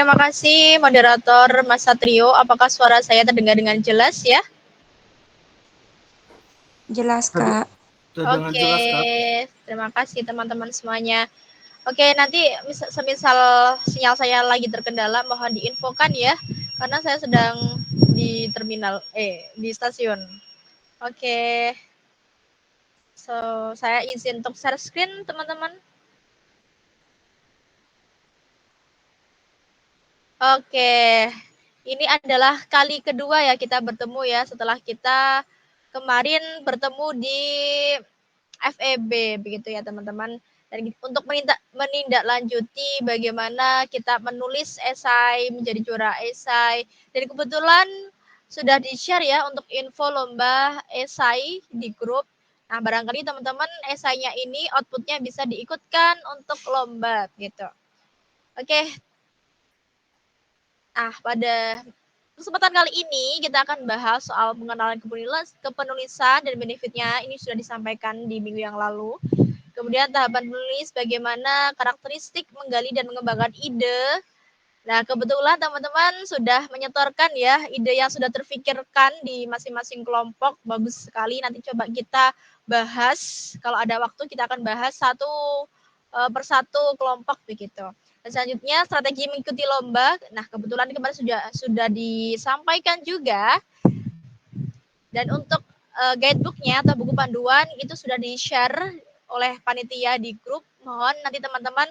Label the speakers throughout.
Speaker 1: terima kasih moderator Mas Satrio. Apakah suara saya terdengar dengan jelas ya?
Speaker 2: Jelas, Kak.
Speaker 3: Terdengar
Speaker 1: Oke,
Speaker 3: jelas, Kak.
Speaker 1: terima kasih teman-teman semuanya. Oke, nanti semisal sinyal saya lagi terkendala, mohon diinfokan ya, karena saya sedang di terminal, di stasiun. Oke, so saya izin untuk share screen teman-teman. Oke, ini adalah kali kedua ya kita bertemu ya setelah kita kemarin bertemu di FEB begitu ya teman-teman. Dan untuk menindaklanjuti bagaimana kita menulis esai, menjadi juara esai. Dan kebetulan sudah di-share ya untuk info lomba esai di grup. Nah, barangkali teman-teman esainya ini outputnya bisa diikutkan untuk lomba gitu. Oke. Nah, pada kesempatan kali ini kita akan bahas soal pengenalan kepenulisan dan benefitnya. Ini sudah disampaikan di minggu yang lalu. Kemudian tahapan menulis, bagaimana karakteristik menggali dan mengembangkan ide. Nah, kebetulan teman-teman sudah menyetorkan ya ide yang sudah terfikirkan di masing-masing kelompok. Bagus sekali. Nanti coba kita bahas. Kalau ada waktu kita akan bahas satu persatu kelompok begitu. Dan selanjutnya strategi mengikuti lomba. Nah, kebetulan kemarin sudah disampaikan juga. Dan untuk guidebooknya atau buku panduan itu sudah di-share oleh panitia di grup. Mohon nanti teman-teman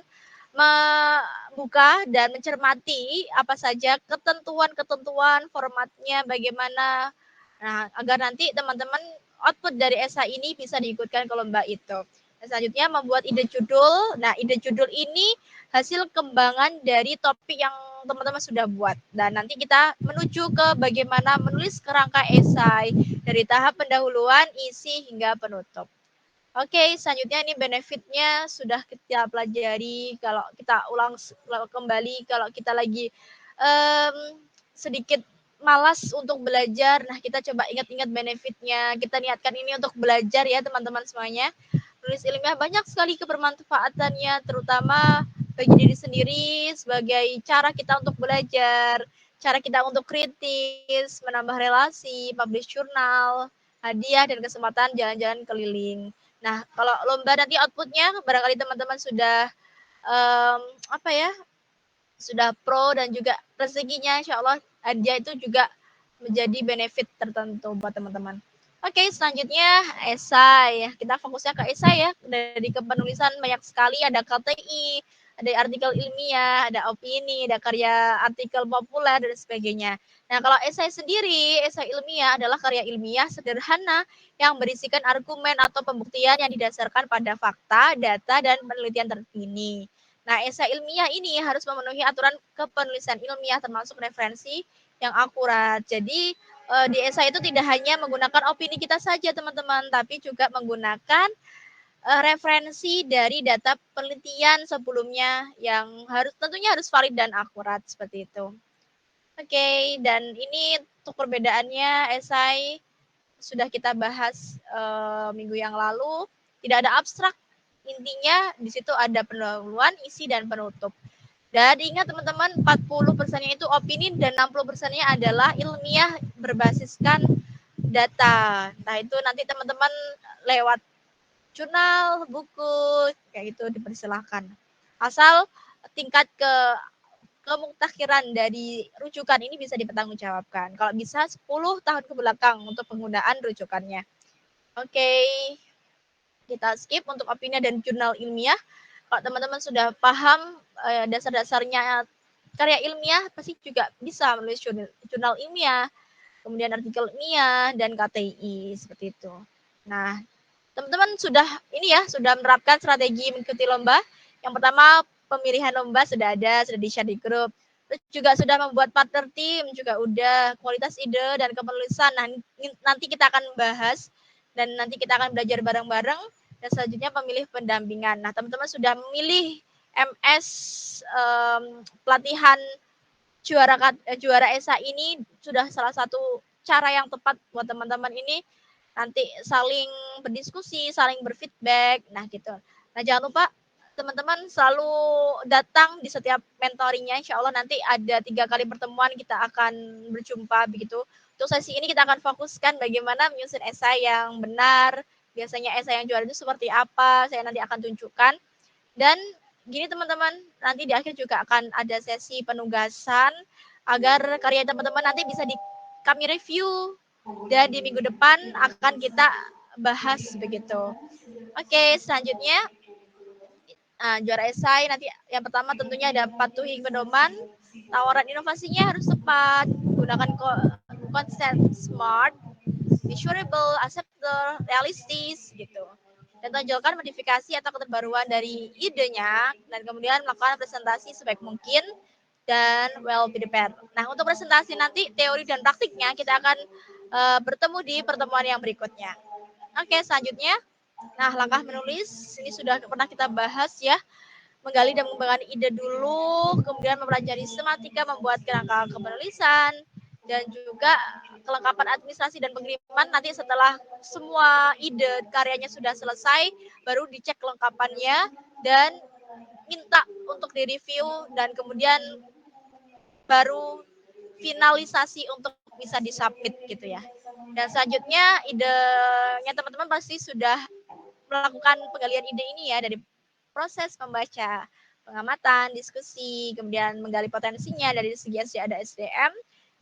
Speaker 1: membuka dan mencermati apa saja ketentuan-ketentuan formatnya bagaimana. Nah, agar nanti teman-teman output dari esai ini bisa diikutkan ke lomba itu. Dan selanjutnya membuat ide judul. Nah, ide judul ini hasil kembangan dari topik yang teman-teman sudah buat. Dan nanti kita menuju ke bagaimana menulis kerangka esai dari tahap pendahuluan, isi, hingga penutup. Oke, selanjutnya ini benefitnya sudah kita pelajari. Kalau kita ulang kembali, kalau kita lagi sedikit malas untuk belajar, nah kita coba ingat-ingat benefitnya. Kita niatkan ini untuk belajar ya teman-teman semuanya. Menulis ilmiah banyak sekali kebermanfaatannya, terutama bagi diri sendiri sebagai cara kita untuk belajar, cara kita untuk kritis, menambah relasi, publish jurnal, hadiah, dan kesempatan jalan-jalan keliling. Nah, kalau lomba nanti outputnya barangkali teman-teman sudah sudah pro dan juga rezekinya insya Allah hadiah itu juga menjadi benefit tertentu buat teman-teman. Oke, selanjutnya esai. Kita fokusnya ke esai ya. Dari kepenulisan banyak sekali, ada KTI, ada artikel ilmiah, ada opini, ada karya artikel populer dan sebagainya. Nah, kalau esai sendiri, esai ilmiah adalah karya ilmiah sederhana yang berisikan argumen atau pembuktian yang didasarkan pada fakta, data, dan penelitian terkini. Nah, esai ilmiah ini harus memenuhi aturan kepenulisan ilmiah termasuk referensi yang akurat. Jadi di esai itu tidak hanya menggunakan opini kita saja teman-teman, tapi juga menggunakan referensi dari data penelitian sebelumnya yang tentunya harus valid dan akurat seperti itu. Oke, dan ini untuk perbedaannya esai sudah kita bahas minggu yang lalu. Tidak ada abstrak, intinya di situ ada pendahuluan, isi, dan penutup. Dan ingat teman-teman, 40%-nya itu opini dan 60%-nya adalah ilmiah berbasiskan data. Nah, itu nanti teman-teman lewat jurnal, buku, kayak gitu dipersilahkan. Asal tingkat kemuktakiran dari rujukan ini bisa dipertanggungjawabkan. Kalau bisa 10 tahun ke belakang untuk penggunaan rujukannya. Oke, kita skip untuk opini dan jurnal ilmiah. Kalau teman-teman sudah paham dasar-dasarnya karya ilmiah, pasti juga bisa menulis jurnal ilmiah, kemudian artikel ilmiah, dan KTI, seperti itu. Nah, teman-teman sudah menerapkan strategi mengikuti lomba. Yang pertama, pemilihan lomba sudah ada, sudah di-share di grup. Terus juga sudah membuat partner tim, juga udah kualitas ide dan kepenulisan. Nah, nanti kita akan bahas dan nanti kita akan belajar bareng-bareng. Dan selanjutnya pemilih pendampingan. Nah, teman-teman sudah memilih MS pelatihan juara ESA ini sudah salah satu cara yang tepat buat teman-teman ini nanti saling berdiskusi, saling berfeedback. Nah, gitu. Nah, jangan lupa teman-teman selalu datang di setiap mentoringnya. Insya Allah nanti ada 3 kali pertemuan kita akan berjumpa begitu. Untuk sesi ini kita akan fokuskan bagaimana menyusun esai yang benar. Biasanya esai yang juara itu seperti apa, saya nanti akan tunjukkan. Dan gini teman-teman, nanti di akhir juga akan ada sesi penugasan agar karya teman-teman nanti bisa kami review dan di minggu depan akan kita bahas begitu. Oke, selanjutnya juara esai nanti yang pertama tentunya ada patuhi pedoman, tawaran inovasinya harus tepat, gunakan konsep smart, measurable, acceptable, realistis gitu. Dan tonjolkan modifikasi atau keterbaruan dari idenya dan kemudian melakukan presentasi sebaik mungkin dan well prepared. Nah, untuk presentasi nanti teori dan praktiknya kita akan bertemu di pertemuan yang berikutnya. Oke, selanjutnya. Nah, langkah menulis ini sudah pernah kita bahas ya. Menggali dan mengembangkan ide dulu, kemudian mempelajari sematika, membuat kerangka penulisan, dan juga kelengkapan administrasi dan pengiriman. Nanti setelah semua ide karyanya sudah selesai, baru dicek kelengkapannya dan minta untuk direview dan kemudian baru finalisasi untuk bisa disubmit gitu ya. Dan selanjutnya idenya teman-teman pasti sudah melakukan penggalian ide ini ya dari proses membaca, pengamatan, diskusi, kemudian menggali potensinya dari segi ada SDM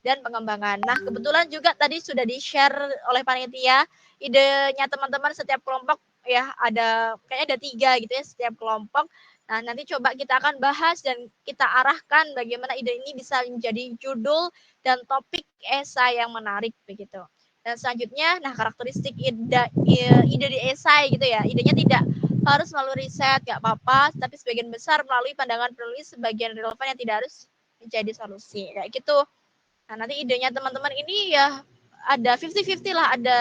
Speaker 1: dan pengembangan. Nah, kebetulan juga tadi sudah di-share oleh panitia idenya teman-teman setiap kelompok ya ada kayaknya ada 3 gitu ya setiap kelompok. Nah, nanti coba kita akan bahas dan kita arahkan bagaimana ide ini bisa menjadi judul dan topik esai yang menarik begitu. Dan selanjutnya, nah karakteristik ide di esai gitu ya. Idenya tidak harus melalui riset, nggak apa-apa, tapi sebagian besar melalui pandangan penulis sebagian relevan yang tidak harus menjadi solusi. Kayak gitu. Nah, nanti idenya teman-teman ini ya ada 50-50 lah, ada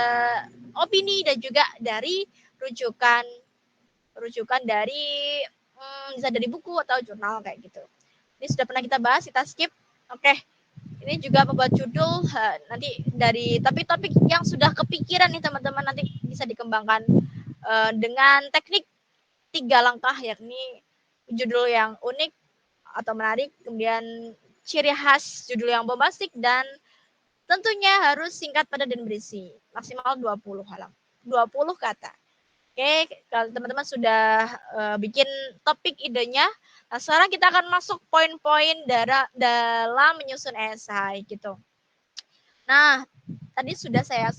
Speaker 1: opini dan juga dari rujukan rujukan dari bisa dari buku atau jurnal kayak gitu. Ini sudah pernah kita bahas, kita skip. Oke. Ini juga membuat judul nanti dari tapi topik yang sudah kepikiran nih teman-teman nanti bisa dikembangkan dengan teknik 3 langkah yakni judul yang unik atau menarik, kemudian ciri khas judul yang bombastik dan tentunya harus singkat, padat dan berisi. Maksimal 20 halaman. 20 kata. Oke, kalau teman-teman sudah bikin topik idenya, nah sekarang kita akan masuk poin-poin dalam menyusun esai gitu. Nah, tadi sudah saya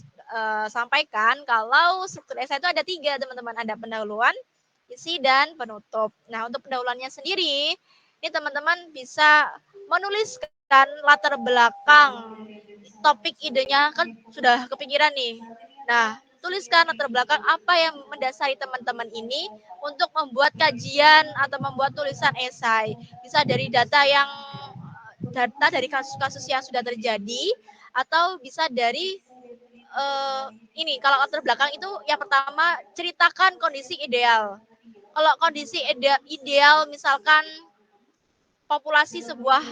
Speaker 1: sampaikan kalau struktur esai itu ada 3 teman-teman, ada pendahuluan, isi dan penutup. Nah, untuk pendahuluannya sendiri, ini teman-teman bisa menuliskan latar belakang topik idenya kan sudah kepikiran nih. Nah, tuliskan latar belakang apa yang mendasari teman-teman ini untuk membuat kajian atau membuat tulisan esai. Bisa dari data dari kasus-kasus yang sudah terjadi atau bisa dari ini kalau latar belakang itu yang pertama ceritakan kondisi ideal. Kalau kondisi ideal misalkan populasi sebuah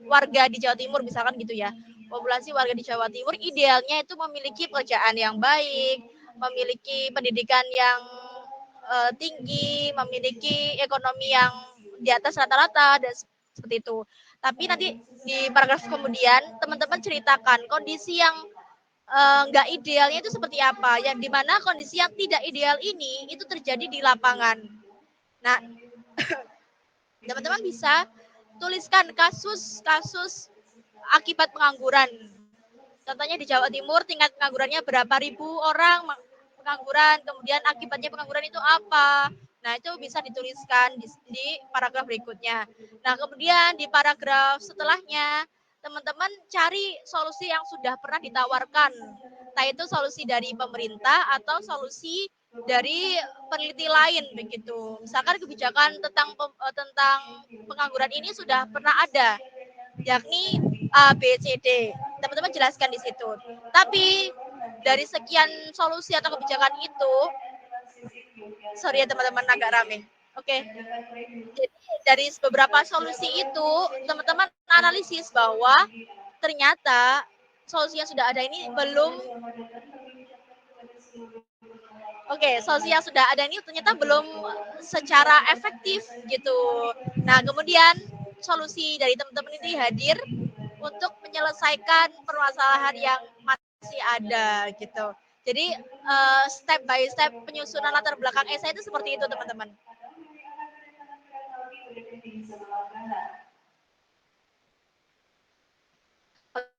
Speaker 1: warga di Jawa Timur misalkan gitu ya. Populasi warga di Jawa Timur idealnya itu memiliki pekerjaan yang baik, memiliki pendidikan yang tinggi, memiliki ekonomi yang di atas rata-rata dan seperti itu. Tapi nanti di paragraf kemudian teman-teman ceritakan kondisi yang nggak idealnya itu seperti apa, yang dimana kondisi yang tidak ideal ini itu terjadi di lapangan. Nah, teman-teman bisa tuliskan kasus-kasus akibat pengangguran. Contohnya di Jawa Timur tingkat penganggurannya berapa ribu orang pengangguran, kemudian akibatnya pengangguran itu apa. Nah, itu bisa dituliskan di paragraf berikutnya. Nah, kemudian di paragraf setelahnya, teman-teman cari solusi yang sudah pernah ditawarkan. Entah itu solusi dari pemerintah atau solusi dari peneliti lain begitu. Misalkan kebijakan tentang pengangguran ini sudah pernah ada, yakni A, B, C, D. Teman-teman jelaskan di situ. Tapi dari sekian solusi atau kebijakan itu, sorry ya teman-teman agak rame. Oke. Jadi dari beberapa solusi itu, teman-teman analisis bahwa ternyata solusi yang sudah ada ini belum solusi yang sudah ada ini ternyata belum secara efektif gitu. Nah, kemudian solusi dari teman-teman ini hadir untuk menyelesaikan permasalahan yang masih ada gitu. Jadi step by step penyusunan latar belakang esai itu seperti itu teman-teman.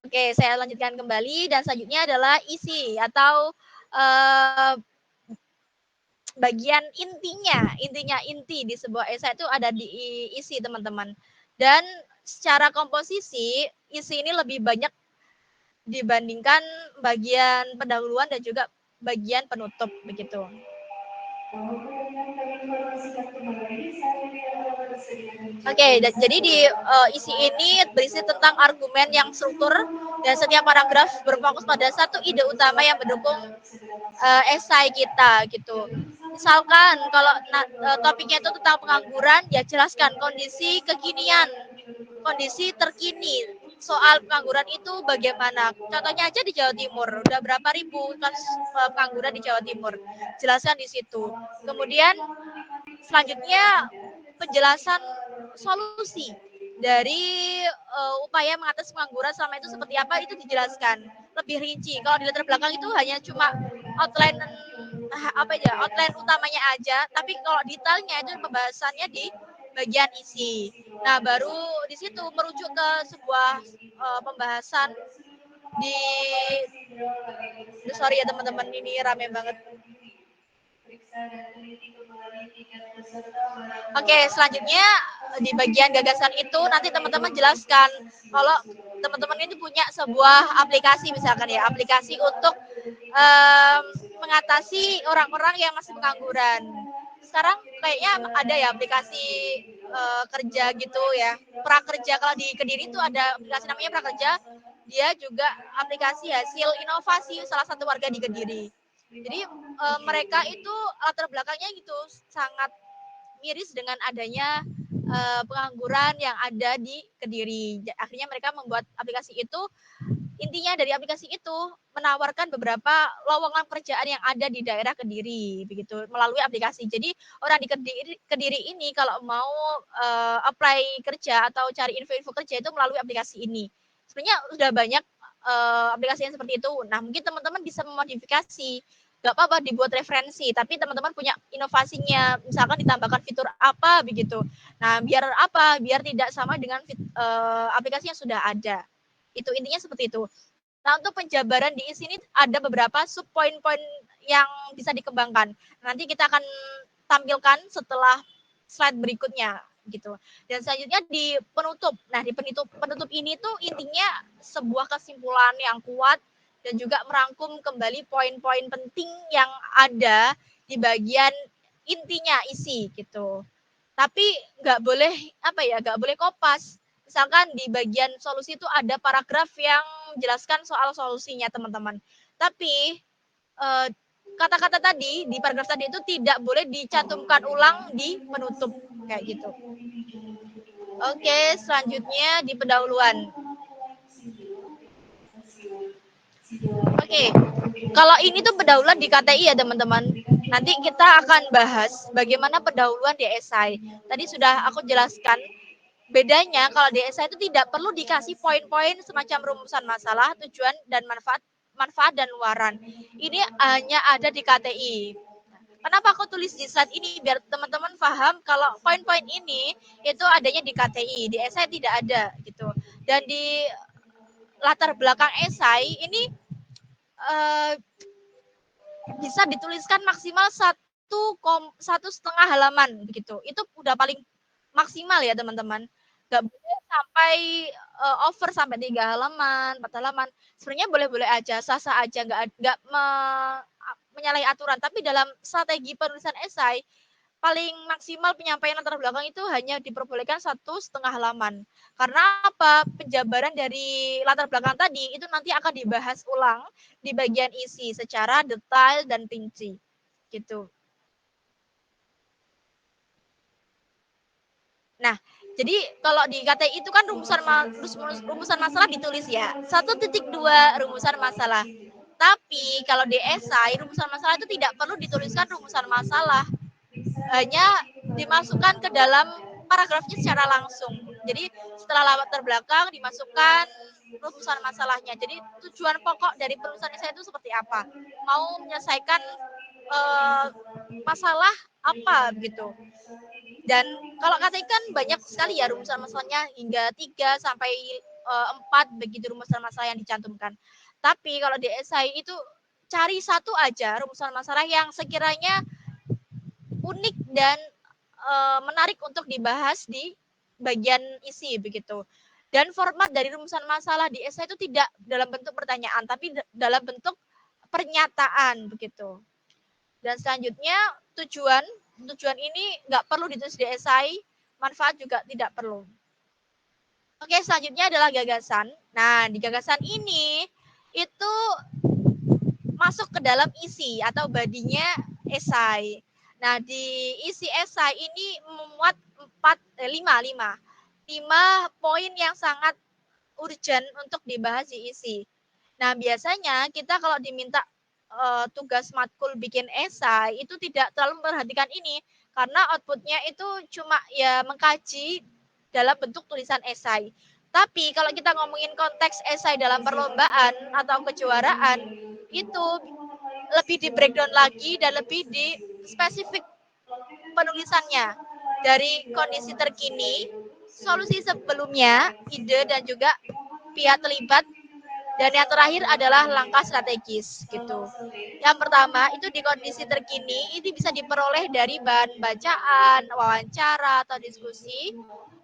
Speaker 1: Oke, saya lanjutkan kembali dan selanjutnya adalah isi atau bagian inti di sebuah esai itu ada di isi teman-teman. Dan secara komposisi isi ini lebih banyak dibandingkan bagian pendahuluan dan juga bagian penutup begitu. Oke, jadi di isi ini berisi tentang argumen yang struktur dan setiap paragraf berfokus pada satu ide utama yang mendukung esai kita gitu. Misalkan kalau topiknya itu tentang pengangguran, ya jelaskan kondisi terkini soal pengangguran itu bagaimana. Contohnya aja di Jawa Timur, udah berapa ribu kasus pengangguran di Jawa Timur. Jelaskan di situ. Kemudian selanjutnya penjelasan solusi dari upaya mengatasi pengangguran selama itu seperti apa itu dijelaskan lebih rinci. Kalau di latar belakang itu hanya cuma outline outline utamanya aja, tapi kalau detailnya itu pembahasannya di bagian isi. Nah, baru di situ merujuk ke sebuah pembahasan di sorry ya teman-teman, ini rame banget. Oke, selanjutnya di bagian gagasan itu nanti teman-teman jelaskan kalau teman-teman ini punya sebuah aplikasi misalkan ya, aplikasi untuk mengatasi orang-orang yang masih pengangguran. Sekarang kayaknya ada ya aplikasi kerja gitu ya, prakerja. Kalau di Kediri itu ada aplikasi namanya prakerja. Dia juga aplikasi hasil inovasi salah satu warga di Kediri. Jadi mereka itu latar belakangnya gitu sangat miris dengan adanya pengangguran yang ada di Kediri. Akhirnya mereka membuat aplikasi itu. Intinya dari aplikasi itu menawarkan beberapa lowongan pekerjaan yang ada di daerah Kediri begitu melalui aplikasi. Jadi orang di Kediri ini kalau mau apply kerja atau cari info-info kerja itu melalui aplikasi ini. Sebenarnya sudah banyak aplikasi yang seperti itu. Nah, mungkin teman-teman bisa memodifikasi. Gak apa-apa dibuat referensi, tapi teman-teman punya inovasinya, misalkan ditambahkan fitur apa begitu. Nah, biar apa? Biar tidak sama dengan aplikasi yang sudah ada. Itu intinya seperti itu. Nah, untuk penjabaran di sini ada beberapa sub poin-poin yang bisa dikembangkan. Nanti kita akan tampilkan setelah slide berikutnya gitu. Dan selanjutnya di penutup. Nah, di penutup ini tuh intinya sebuah kesimpulan yang kuat dan juga merangkum kembali poin-poin penting yang ada di bagian intinya isi gitu. Tapi nggak boleh nggak boleh kopas. Misalkan di bagian solusi itu ada paragraf yang menjelaskan soal solusinya teman-teman. Tapi kata-kata tadi di paragraf tadi itu tidak boleh dicantumkan ulang di penutup kayak gitu. Oke, selanjutnya di pendahuluan. Oke, kalau ini tuh pendahuluan di KTI ya teman-teman. Nanti kita akan bahas bagaimana pendahuluan di esai. Tadi sudah aku jelaskan bedanya kalau di esai itu tidak perlu dikasih poin-poin semacam rumusan masalah, tujuan dan manfaat dan luaran. Ini hanya ada di KTI. Kenapa aku tulis di slide ini biar teman-teman paham kalau poin-poin ini itu adanya di KTI, di esai tidak ada gitu. Dan di latar belakang esai ini bisa dituliskan maksimal 1,5 halaman begitu. Itu udah paling maksimal ya teman-teman. Nggak boleh sampai over sampai 3 halaman, 4 halaman. Sebenarnya boleh-boleh aja, sah-sah aja, nggak menyalahi aturan. Tapi dalam strategi penulisan esai paling maksimal penyampaian latar belakang itu hanya diperbolehkan 1,5 halaman. Karena apa? Penjabaran dari latar belakang tadi itu nanti akan dibahas ulang di bagian isi secara detail dan rinci. Gitu. Nah, jadi kalau di KTI itu kan rumusan masalah ditulis ya. 1.2 rumusan masalah. Tapi kalau di esai rumusan masalah itu tidak perlu dituliskan rumusan masalah. hanya dimasukkan ke dalam paragrafnya secara langsung. Jadi setelah latar belakang dimasukkan rumusan masalahnya. Jadi tujuan pokok dari penulisan esai itu seperti apa? Mau menyelesaikan masalah apa gitu. Dan kalau KTI kan banyak sekali ya rumusan masalahnya, hingga 3 sampai 4 begitu rumusan masalah yang dicantumkan. Tapi kalau di esai itu cari satu aja rumusan masalah yang sekiranya unik dan menarik untuk dibahas di bagian isi begitu. Dan format dari rumusan masalah di esai itu tidak dalam bentuk pertanyaan, tapi dalam bentuk pernyataan begitu. Dan selanjutnya tujuan ini nggak perlu ditulis di esai, manfaat juga tidak perlu. Oke, selanjutnya adalah gagasan. Nah, di gagasan ini itu masuk ke dalam isi atau badinya esai. Nah, di isi esai ini memuat 5 poin yang sangat urgent untuk dibahas di isi. Nah, biasanya kita kalau diminta tugas matkul bikin esai itu tidak terlalu memperhatikan ini karena outputnya itu cuma ya mengkaji dalam bentuk tulisan esai. Tapi kalau kita ngomongin konteks esai dalam perlombaan atau kejuaraan, itu lebih di breakdown lagi dan lebih di spesifik penulisannya. Dari kondisi terkini, solusi sebelumnya, ide dan juga pihak terlibat, dan yang terakhir adalah langkah strategis gitu. Yang pertama itu di kondisi terkini ini bisa diperoleh dari bahan bacaan, wawancara atau diskusi,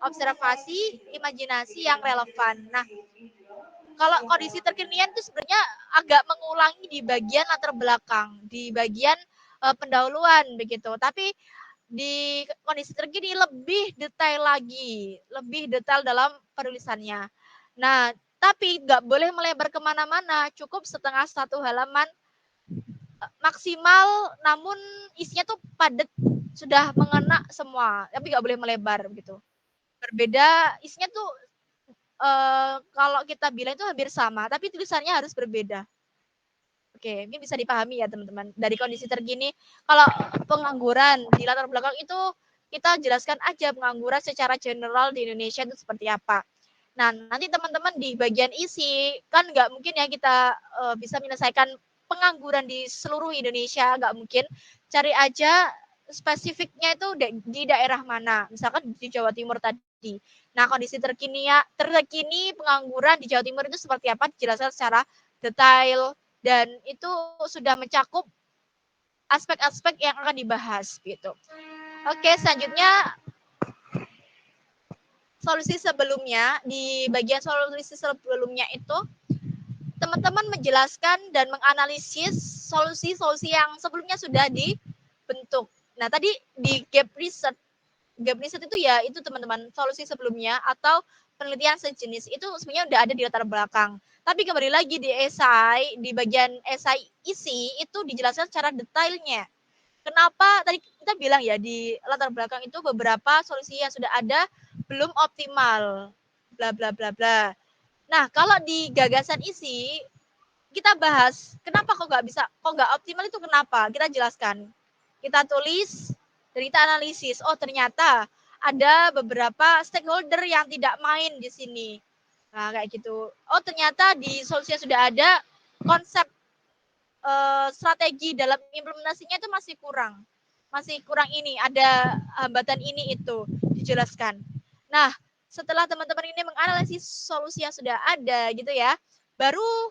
Speaker 1: observasi, imajinasi yang relevan. Nah, kalau kondisi terkinian itu sebenarnya agak mengulangi di bagian latar belakang, di bagian pendahuluan begitu. Tapi di kondisi terkini lebih detail lagi, lebih detail dalam penulisannya. Nah, tapi nggak boleh melebar kemana-mana, cukup setengah satu halaman maksimal, namun isinya tuh padat, sudah mengena semua, tapi nggak boleh melebar gitu. Berbeda, isinya tuh kalau kita bilang itu hampir sama, tapi tulisannya harus berbeda. Oke, ini bisa dipahami ya teman-teman. Dari kondisi terkini, kalau pengangguran di latar belakang itu kita jelaskan aja pengangguran secara general di Indonesia itu seperti apa. Nah, nanti teman-teman di bagian isi, kan nggak mungkin ya kita bisa menyelesaikan pengangguran di seluruh Indonesia, nggak mungkin. Cari aja spesifiknya itu di daerah mana, misalkan di Jawa Timur tadi. Nah, kondisi terkini pengangguran di Jawa Timur itu seperti apa, dijelaskan secara detail, dan itu sudah mencakup aspek-aspek yang akan dibahas gitu. Oke, selanjutnya solusi sebelumnya, di bagian solusi sebelumnya itu teman-teman menjelaskan dan menganalisis solusi-solusi yang sebelumnya sudah dibentuk. Nah, tadi di gap research itu ya itu teman-teman solusi sebelumnya atau penelitian sejenis itu sebenarnya udah ada di latar belakang. Tapi kembali lagi di esai, di bagian esai isi itu dijelaskan secara detailnya. Kenapa tadi kita bilang ya di latar belakang itu beberapa solusi yang sudah ada belum optimal, bla bla bla bla. Nah, kalau di gagasan isi kita bahas kenapa kok nggak optimal itu kenapa? Kita jelaskan. Kita tulis dan kita analisis. Oh, ternyata ada beberapa stakeholder yang tidak main di sini. Nah, kayak gitu. Oh, ternyata di solusi yang sudah ada konsep strategi dalam implementasinya itu masih kurang. Masih kurang ini, ada hambatan ini itu dijelaskan. Nah, setelah teman-teman ini menganalisis solusi yang sudah ada gitu ya, baru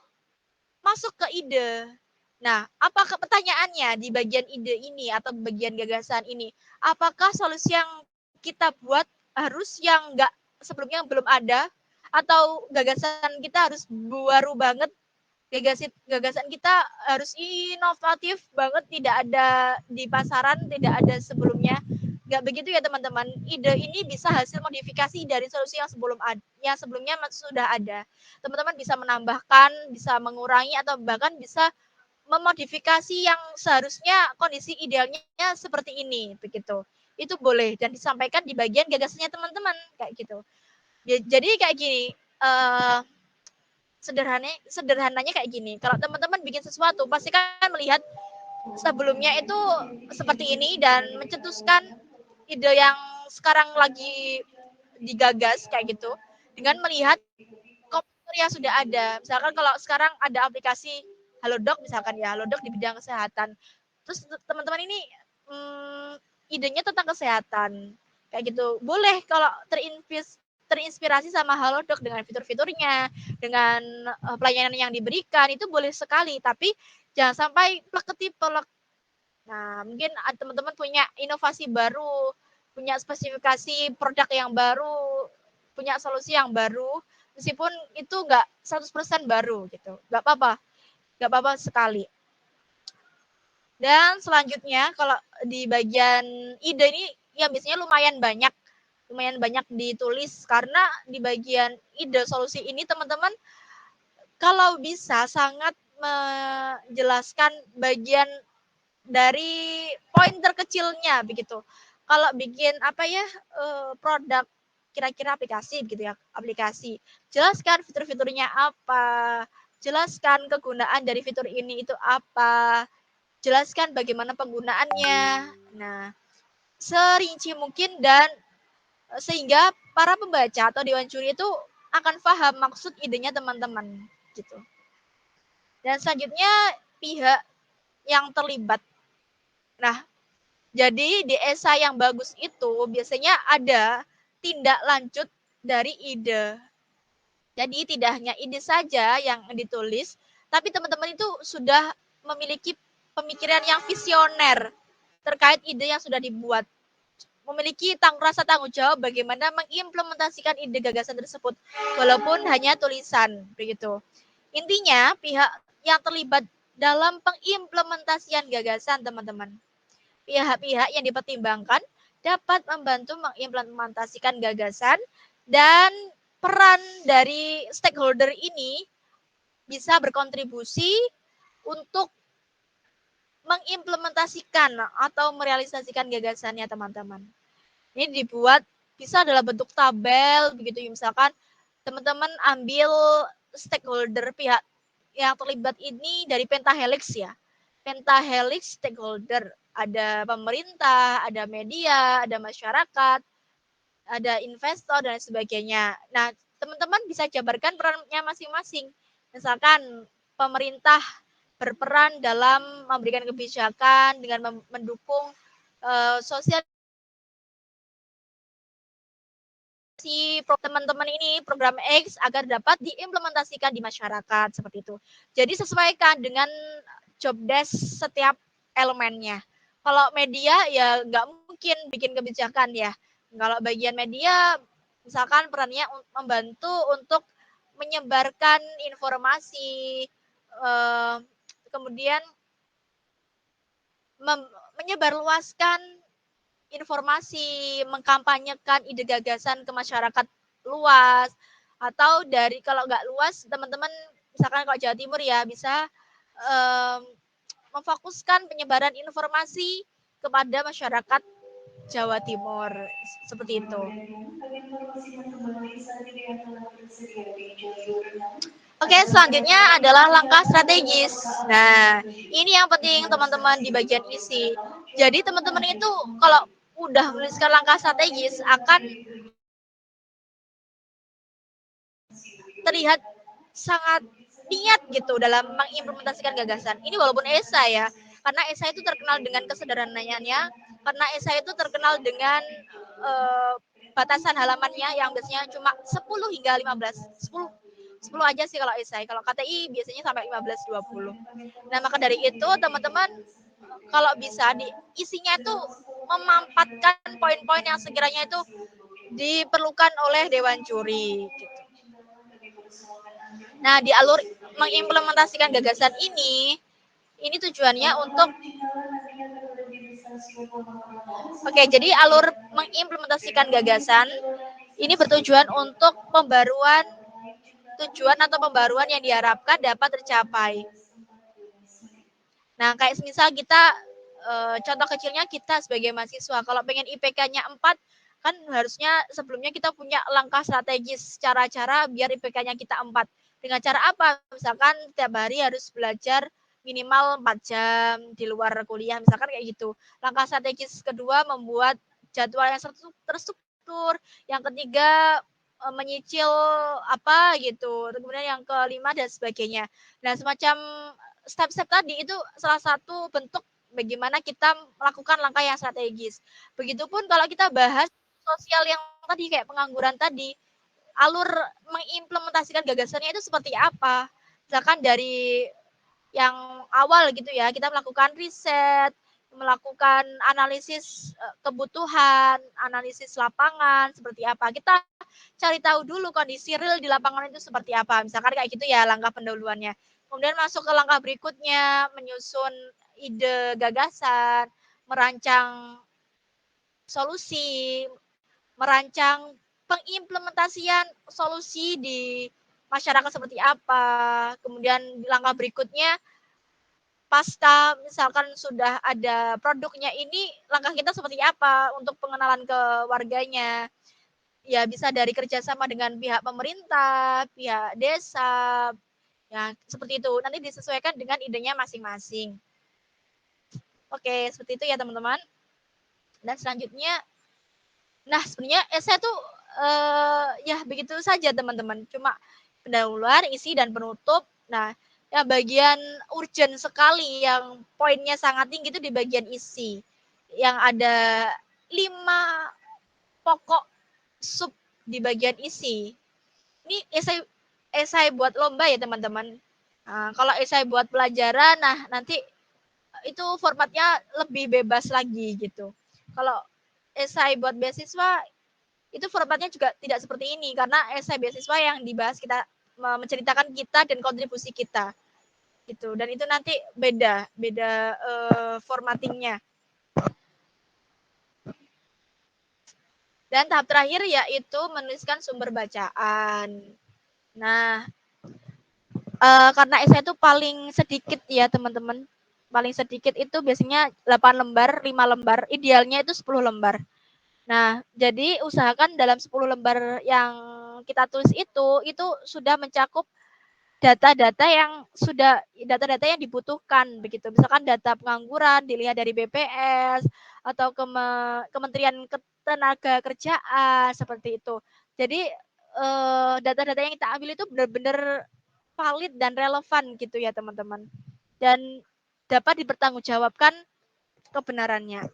Speaker 1: masuk ke ide. Nah, apakah pertanyaannya di bagian ide ini atau bagian gagasan ini, apakah solusi yang kita buat harus yang enggak sebelumnya belum ada, atau gagasan kita harus baru banget, gagasan kita harus inovatif banget, tidak ada di pasaran, tidak ada sebelumnya. Enggak begitu ya teman-teman. Ide ini bisa hasil modifikasi dari solusi yang sebelumnya sudah ada. Teman-teman bisa menambahkan, bisa mengurangi, atau bahkan bisa memodifikasi yang seharusnya kondisi idealnya seperti ini begitu. Itu boleh dan disampaikan di bagian gagasannya teman-teman kayak gitu. Jadi kayak gini, sederhananya kayak gini. Kalau teman-teman bikin sesuatu pasti kan melihat sebelumnya itu seperti ini dan mencetuskan ide yang sekarang lagi digagas kayak gitu dengan melihat komputer yang sudah ada. Misalkan kalau sekarang ada aplikasi Halodoc misalkan ya, Halodoc di bidang kesehatan. Terus teman-teman ini idenya tentang kesehatan kayak gitu. Boleh kalau terinspirasi sama Halodoc dengan fitur-fiturnya, dengan pelayanan yang diberikan itu boleh sekali, tapi jangan sampai plek-plek. Nah, mungkin teman-teman punya inovasi baru, punya spesifikasi produk yang baru, punya solusi yang baru, meskipun itu nggak 100% baru gitu. Nggak apa-apa sekali. Dan selanjutnya kalau di bagian ide ini ya biasanya lumayan banyak ditulis karena di bagian ide solusi ini teman-teman kalau bisa sangat menjelaskan bagian dari poin terkecilnya begitu. Kalau bikin apa ya produk kira-kira aplikasi gitu ya, aplikasi. Jelaskan fitur-fiturnya apa, jelaskan kegunaan dari fitur ini itu apa, jelaskan bagaimana penggunaannya. Nah, serinci mungkin dan sehingga para pembaca atau dewan juri itu akan paham maksud idenya teman-teman gitu. Dan selanjutnya pihak yang terlibat. Nah, jadi di esai yang bagus itu biasanya ada tindak lanjut dari ide. Jadi tidak hanya ide saja yang ditulis, tapi teman-teman itu sudah memiliki pemikiran yang visioner terkait ide yang sudah dibuat. Memiliki rasa tanggung jawab bagaimana mengimplementasikan ide gagasan tersebut, walaupun hanya tulisan, begitu. Intinya, pihak yang terlibat dalam pengimplementasian gagasan, teman-teman. Pihak-pihak yang dipertimbangkan dapat membantu mengimplementasikan gagasan dan peran dari stakeholder ini bisa berkontribusi untuk mengimplementasikan atau merealisasikan gagasannya teman-teman. Ini dibuat bisa dalam bentuk tabel begitu misalkan teman-teman ambil stakeholder pihak yang terlibat ini dari pentahelix ya. Pentahelix stakeholder, ada pemerintah, ada media, ada masyarakat, ada investor dan sebagainya. Nah, teman-teman bisa jabarkan perannya masing-masing. Misalkan pemerintah berperan dalam memberikan kebijakan dengan mendukung sosial si teman-teman ini program X agar dapat diimplementasikan di masyarakat seperti itu. Jadi sesuaikan dengan job desk setiap elemennya. Kalau media ya nggak mungkin bikin kebijakan ya. Kalau bagian media misalkan perannya membantu untuk menyebarkan informasi, eh, kemudian menyebarluaskan informasi, mengkampanyekan ide gagasan ke masyarakat luas, atau dari kalau nggak luas, teman-teman misalkan kalau Jawa Timur ya bisa um, memfokuskan penyebaran informasi kepada masyarakat Jawa Timur seperti itu. Oke, selanjutnya adalah langkah strategis. Nah, ini yang penting teman-teman di bagian isi. Jadi teman-teman itu kalau udah menuliskan langkah strategis akan terlihat sangat niat gitu dalam mengimplementasikan gagasan. Ini walaupun esai ya, karena esai itu terkenal dengan kesederhanaannya, karena esai itu terkenal dengan batasan halamannya yang biasanya cuma 10 hingga 15. 10 aja sih kalau esai. Kalau KTI biasanya sampai 15-20. Nah, maka dari itu teman-teman kalau bisa isinya itu memampatkan poin-poin yang sekiranya itu diperlukan oleh dewan juri gitu. Nah, di alur mengimplementasikan gagasan ini tujuannya untuk Oke, jadi alur mengimplementasikan gagasan ini bertujuan untuk pembaruan tujuan atau pembaruan yang diharapkan dapat tercapai. Nah, kayak misal kita contoh kecilnya kita sebagai mahasiswa kalau pengen IPK-nya 4 kan harusnya sebelumnya kita punya langkah strategis cara-cara biar IPK-nya kita 4. Dengan cara apa? Misalkan tiap hari harus belajar minimal 4 jam di luar kuliah, misalkan kayak gitu. Langkah strategis kedua, membuat jadwal yang terstruktur. Yang ketiga, menyicil apa gitu. Kemudian yang kelima dan sebagainya. Nah, semacam step-step tadi itu salah satu bentuk bagaimana kita melakukan langkah yang strategis. Begitupun kalau kita bahas sosial yang tadi kayak pengangguran tadi, alur mengimplementasikan gagasannya itu seperti apa? Misalkan dari yang awal gitu ya, kita melakukan riset, melakukan analisis kebutuhan, analisis lapangan seperti apa. Kita cari tahu dulu kondisi real di lapangan itu seperti apa. Misalkan kayak gitu ya langkah pendahuluannya. Kemudian masuk ke langkah berikutnya, menyusun ide gagasan, merancang solusi, merancang pengimplementasian solusi di masyarakat seperti apa. Kemudian di langkah berikutnya, pasca misalkan sudah ada produknya ini, langkah kita seperti apa untuk pengenalan ke warganya. Ya bisa dari kerjasama dengan pihak pemerintah, pihak desa, ya seperti itu. Nanti disesuaikan dengan idenya masing-masing. Oke, seperti itu ya teman-teman. Dan selanjutnya, nah sebenarnya esai tuh ya begitu saja teman-teman. Cuma pendahuluan, isi dan penutup. Nah, yang bagian urgent sekali yang poinnya sangat tinggi itu di bagian isi. Yang ada 5 pokok sub di bagian isi. Ini esai buat lomba ya teman-teman. Nah, kalau esai buat pelajaran, nah nanti itu formatnya lebih bebas lagi gitu. Kalau esai buat beasiswa itu formatnya juga tidak seperti ini karena esai beasiswa yang dibahas kita menceritakan kita dan kontribusi kita gitu, dan itu nanti beda formattingnya. Dan tahap terakhir yaitu menuliskan sumber bacaan. Nah, karena esai itu paling sedikit ya teman-teman, paling sedikit itu biasanya 8 lembar, 5 lembar, idealnya itu 10 lembar. Nah, jadi usahakan dalam 10 lembar yang kita tulis itu sudah mencakup data-data yang dibutuhkan begitu. Misalkan data pengangguran dilihat dari BPS atau Kementerian Tenaga Kerjaan seperti itu. Jadi data-data yang kita ambil itu benar-benar valid dan relevan gitu ya teman-teman. Dan dapat dipertanggungjawabkan kebenarannya.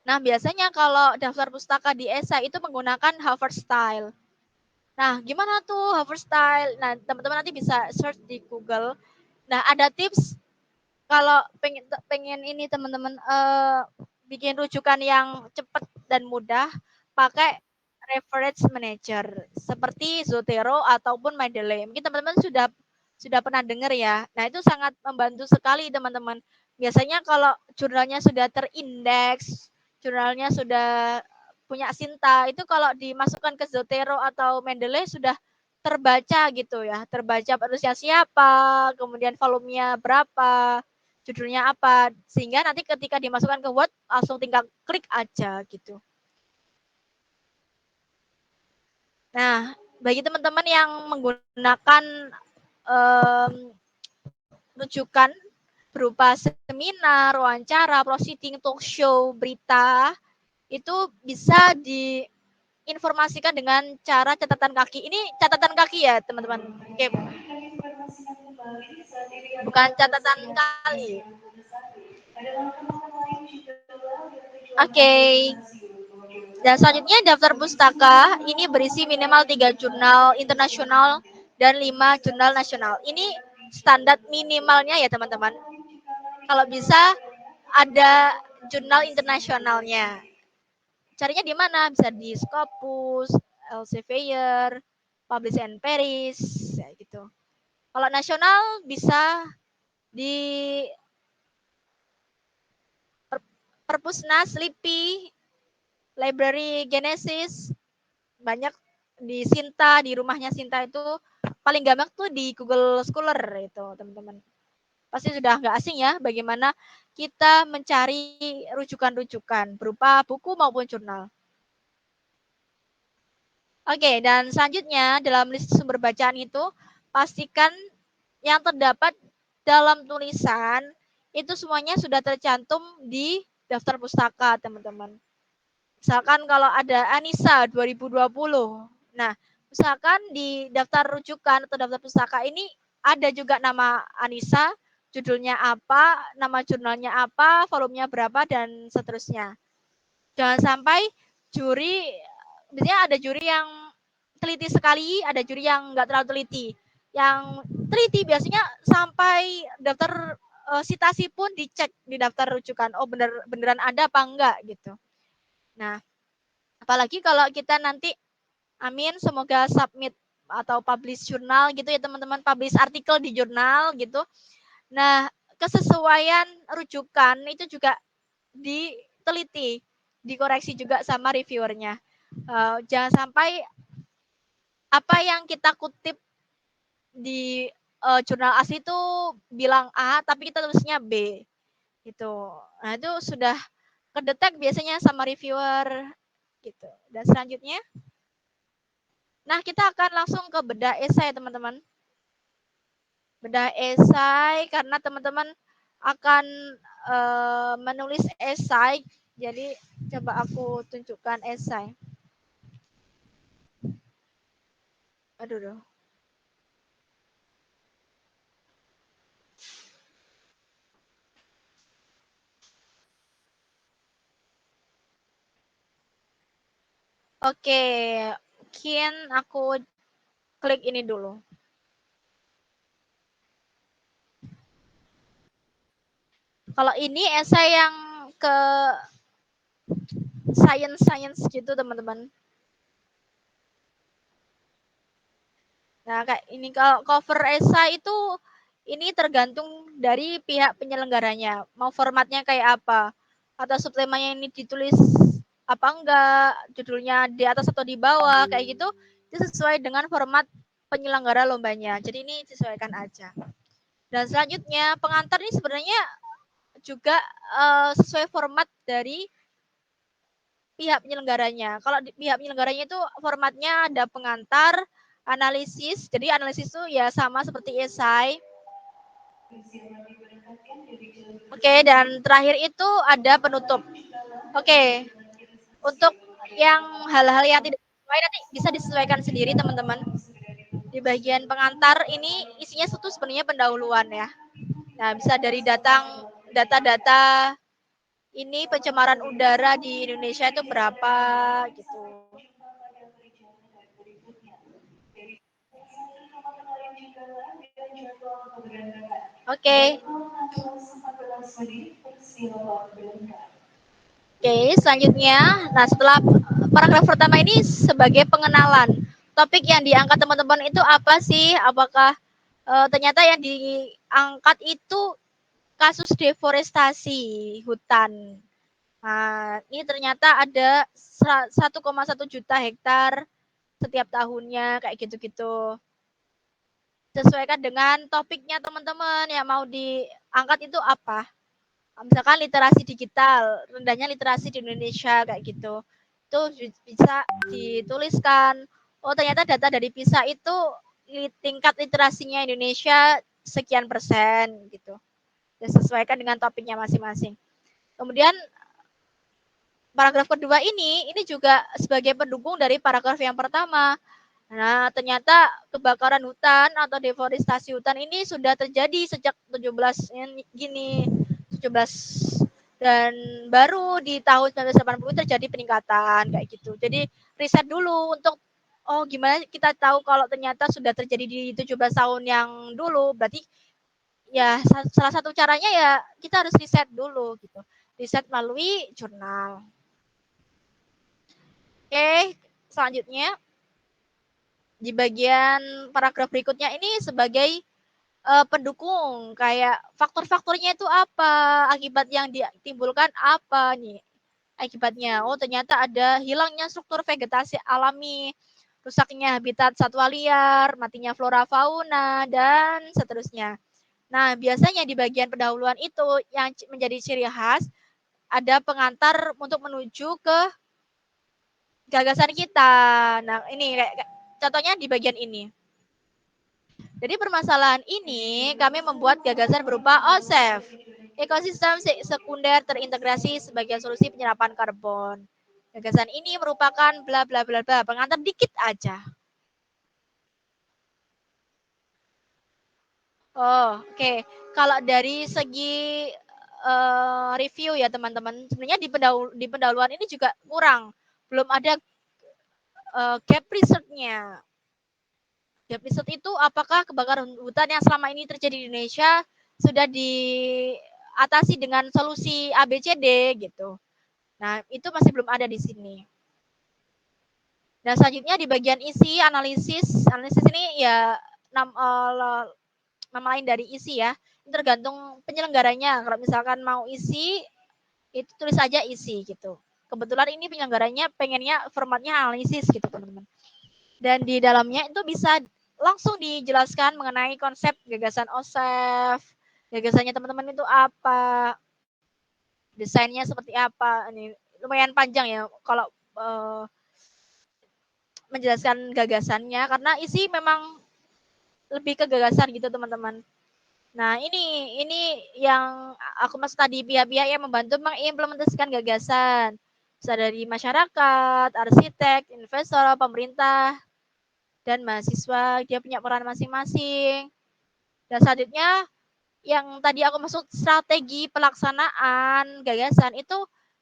Speaker 1: Nah, biasanya kalau daftar pustaka di esai itu menggunakan Harvard Style. Nah, gimana tuh Harvard Style? Nah, teman-teman nanti bisa search di Google. Nah, ada tips kalau pengen ini teman-teman bikin rujukan yang cepat dan mudah, pakai reference manager seperti Zotero ataupun Mendeley. Mungkin teman-teman sudah pernah dengar ya. Nah, itu sangat membantu sekali teman-teman. Biasanya kalau jurnalnya sudah terindeks, jurnalnya sudah punya Sinta, itu kalau dimasukkan ke Zotero atau Mendeley sudah terbaca gitu ya, terbaca penulisnya siapa, kemudian volumenya berapa, judulnya apa, sehingga nanti ketika dimasukkan ke Word langsung tinggal klik aja gitu. Nah, bagi teman-teman yang menggunakan rujukan berupa seminar, wawancara, proceeding, talk show, berita, itu bisa diinformasikan dengan cara catatan kaki. Ini catatan kaki ya, teman-teman. Oke. Bukan catatan kali. Oke. Dan selanjutnya daftar pustaka ini berisi minimal 3 jurnal internasional dan 5 jurnal nasional. Ini standar minimalnya ya teman-teman. Kalau bisa ada jurnal internasionalnya. Carinya di mana? Bisa di Scopus, Elsevier, Publish and Paris, ya gitu. Kalau nasional bisa di Perpusnas, LIPI, Library Genesis, banyak di Sinta, di rumahnya Sinta itu paling gampang tuh di Google Scholar itu teman-teman. Pasti sudah nggak asing ya bagaimana kita mencari rujukan-rujukan berupa buku maupun jurnal. Oke, dan selanjutnya dalam list sumber bacaan itu pastikan yang terdapat dalam tulisan itu semuanya sudah tercantum di daftar pustaka, teman-teman. Misalkan kalau ada Anissa 2020. Nah, misalkan di daftar rujukan atau daftar pustaka ini ada juga nama Anissa, judulnya apa, nama jurnalnya apa, volumenya berapa, dan seterusnya. Jangan sampai juri, biasanya ada juri yang teliti sekali, ada juri yang nggak terlalu teliti. Yang teliti biasanya sampai daftar sitasi pun dicek di daftar rujukan. Oh beneran ada apa enggak gitu. Nah, apalagi kalau kita nanti, amin, semoga submit atau publish jurnal gitu ya teman-teman, publish artikel di jurnal gitu. Nah, kesesuaian rujukan itu juga diteliti, dikoreksi juga sama reviewernya. Jangan sampai apa yang kita kutip di jurnal asli itu bilang A, tapi kita tulisnya B gitu. Nah, itu sudah kedetek biasanya sama reviewer gitu. Dan selanjutnya, nah kita akan langsung ke bedah esai teman-teman. Bedah esai karena teman-teman akan menulis esai. Jadi coba aku tunjukkan esai. Aduh. Oke, mungkin aku klik ini dulu. Kalau ini esai yang ke science gitu teman-teman. Nah, kayak ini kalau cover esai itu ini tergantung dari pihak penyelenggaranya. Mau formatnya kayak apa? Atau subtemanya ini ditulis apa enggak, judulnya di atas atau di bawah, kayak gitu. Itu sesuai dengan format penyelenggara lombanya. Jadi ini disesuaikan aja. Dan selanjutnya, pengantar ini sebenarnya juga sesuai format dari pihak penyelenggaranya. Kalau di pihak penyelenggaranya itu formatnya ada pengantar, analisis. Jadi analisis itu ya sama seperti esai. Oke, dan terakhir itu ada penutup. Oke, untuk yang hal-hal yang tidak sesuai nanti bisa disesuaikan sendiri teman-teman. Di bagian pengantar ini isinya itu sebenarnya pendahuluan ya. Nah, bisa dari data-data ini pencemaran udara di Indonesia itu berapa gitu. Oke. Oke, selanjutnya, nah setelah paragraf pertama ini sebagai pengenalan, topik yang diangkat teman-teman itu apa sih? Apakah ternyata yang diangkat itu kasus deforestasi hutan. Nah, ini ternyata ada 1,1 juta hektar setiap tahunnya kayak gitu-gitu. Sesuaikan dengan topiknya teman-teman yang mau diangkat itu apa. Misalkan literasi digital, rendahnya literasi di Indonesia kayak gitu. Itu bisa dituliskan. Oh ternyata data dari PISA itu tingkat literasinya Indonesia sekian persen gitu. Disesuaikan dengan topiknya masing-masing. Kemudian paragraf kedua ini juga sebagai pendukung dari paragraf yang pertama. Nah, ternyata kebakaran hutan atau deforestasi hutan ini sudah terjadi sejak 17 gini, 17 dan baru di tahun 1980 terjadi peningkatan kayak gitu. Jadi riset dulu untuk oh gimana kita tahu kalau ternyata sudah terjadi di 17 tahun yang dulu, berarti ya salah satu caranya ya kita harus riset dulu gitu. Riset melalui jurnal. Oke, selanjutnya di bagian paragraf berikutnya ini sebagai pendukung kayak faktor-faktornya itu apa, akibat yang ditimbulkan apa nih akibatnya. Oh ternyata ada hilangnya struktur vegetasi alami, rusaknya habitat satwa liar, matinya flora fauna dan seterusnya. Nah biasanya di bagian pendahuluan itu yang menjadi ciri khas ada pengantar untuk menuju ke gagasan kita. Nah ini kayak contohnya di bagian ini. Jadi permasalahan ini kami membuat gagasan berupa OSEF, ekosistem sekunder terintegrasi sebagai solusi penyerapan karbon. Gagasan ini merupakan bla bla bla bla, pengantar dikit aja. Oh, oke. Okay. Kalau dari segi review ya teman-teman, sebenarnya di pendahuluan ini juga kurang. Belum ada gap research-nya. Gap research itu apakah kebakaran hutan yang selama ini terjadi di Indonesia sudah diatasi dengan solusi ABCD gitu. Nah, itu masih belum ada di sini. Dan selanjutnya di bagian isi analisis ini ya nama lain dari isi ya. Ini tergantung penyelenggaranya. Kalau misalkan mau isi, itu tulis aja isi gitu. Kebetulan ini penyelenggaranya pengennya formatnya analisis gitu teman-teman. Dan di dalamnya itu bisa langsung dijelaskan mengenai konsep gagasan OSEF, gagasannya teman-teman itu apa, desainnya seperti apa. Ini lumayan panjang ya kalau menjelaskan gagasannya karena isi memang lebih ke gagasan gitu teman-teman. Nah, ini yang aku maksud tadi pihak-pihak yang membantu mengimplementasikan gagasan. Bisa dari masyarakat, arsitek, investor, pemerintah, dan mahasiswa. Dia punya peran masing-masing. Dan selanjutnya yang tadi aku maksud strategi pelaksanaan gagasan itu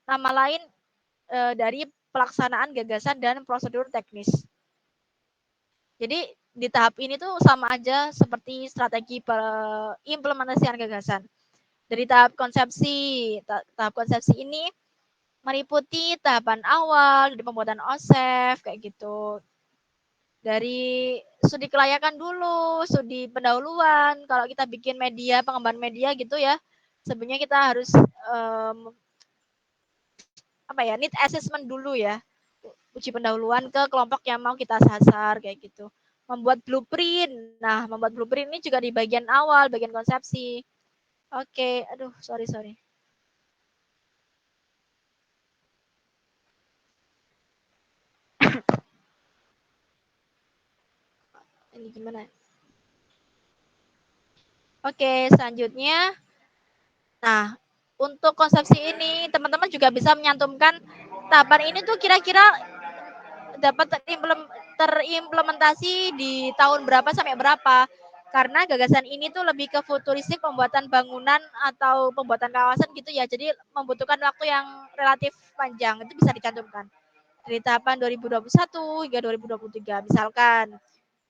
Speaker 1: nama lain dari pelaksanaan gagasan dan prosedur teknis. Jadi di tahap ini tuh sama aja seperti strategi implementasian gagasan. Dari tahap konsepsi ini meliputi tahapan awal dari pembuatan OSEF kayak gitu. Dari studi kelayakan dulu, studi pendahuluan. Kalau kita bikin media, pengembangan media gitu ya, sebenarnya kita harus need assessment dulu ya. Uji pendahuluan ke kelompok yang mau kita sasar kayak gitu. Membuat blueprint. Nah, membuat blueprint ini juga di bagian awal, bagian konsepsi. Oke, aduh, sorry. Ini gimana? Oke, selanjutnya. Nah, untuk konsepsi ini, teman-teman juga bisa menyantumkan tahapan ini tuh kira-kira dapat terimplementasi di tahun berapa sampai berapa. Karena gagasan ini tuh lebih ke futuristik pembuatan bangunan atau pembuatan kawasan gitu ya. Jadi membutuhkan waktu yang relatif panjang. Itu bisa dicantumkan. Dari tahapan 2021 hingga 2023 misalkan.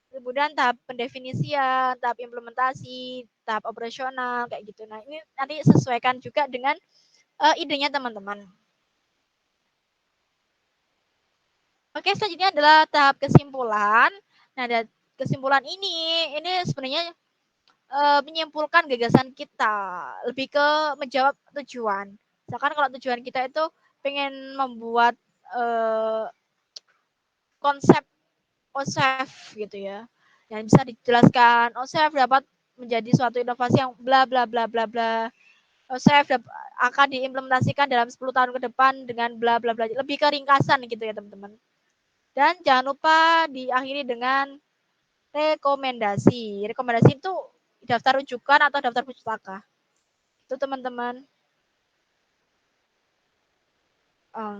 Speaker 1: Kemudian tahap pendefinisian, tahap implementasi, tahap operasional kayak gitu. Nah, ini nanti sesuaikan juga dengan idenya teman-teman. Oke, selanjutnya adalah tahap kesimpulan. Nah, kesimpulan ini sebenarnya menyimpulkan gagasan kita, lebih ke menjawab tujuan. Misalkan kalau tujuan kita itu pengen membuat konsep OSEF gitu ya. Yang bisa dijelaskan OSEF dapat menjadi suatu inovasi yang bla bla bla bla bla. OSEF akan diimplementasikan dalam 10 tahun ke depan dengan bla bla bla. Lebih ke ringkasan gitu ya, teman-teman. Dan jangan lupa diakhiri dengan rekomendasi. Rekomendasi itu daftar rujukan atau daftar pustaka. Itu teman-teman.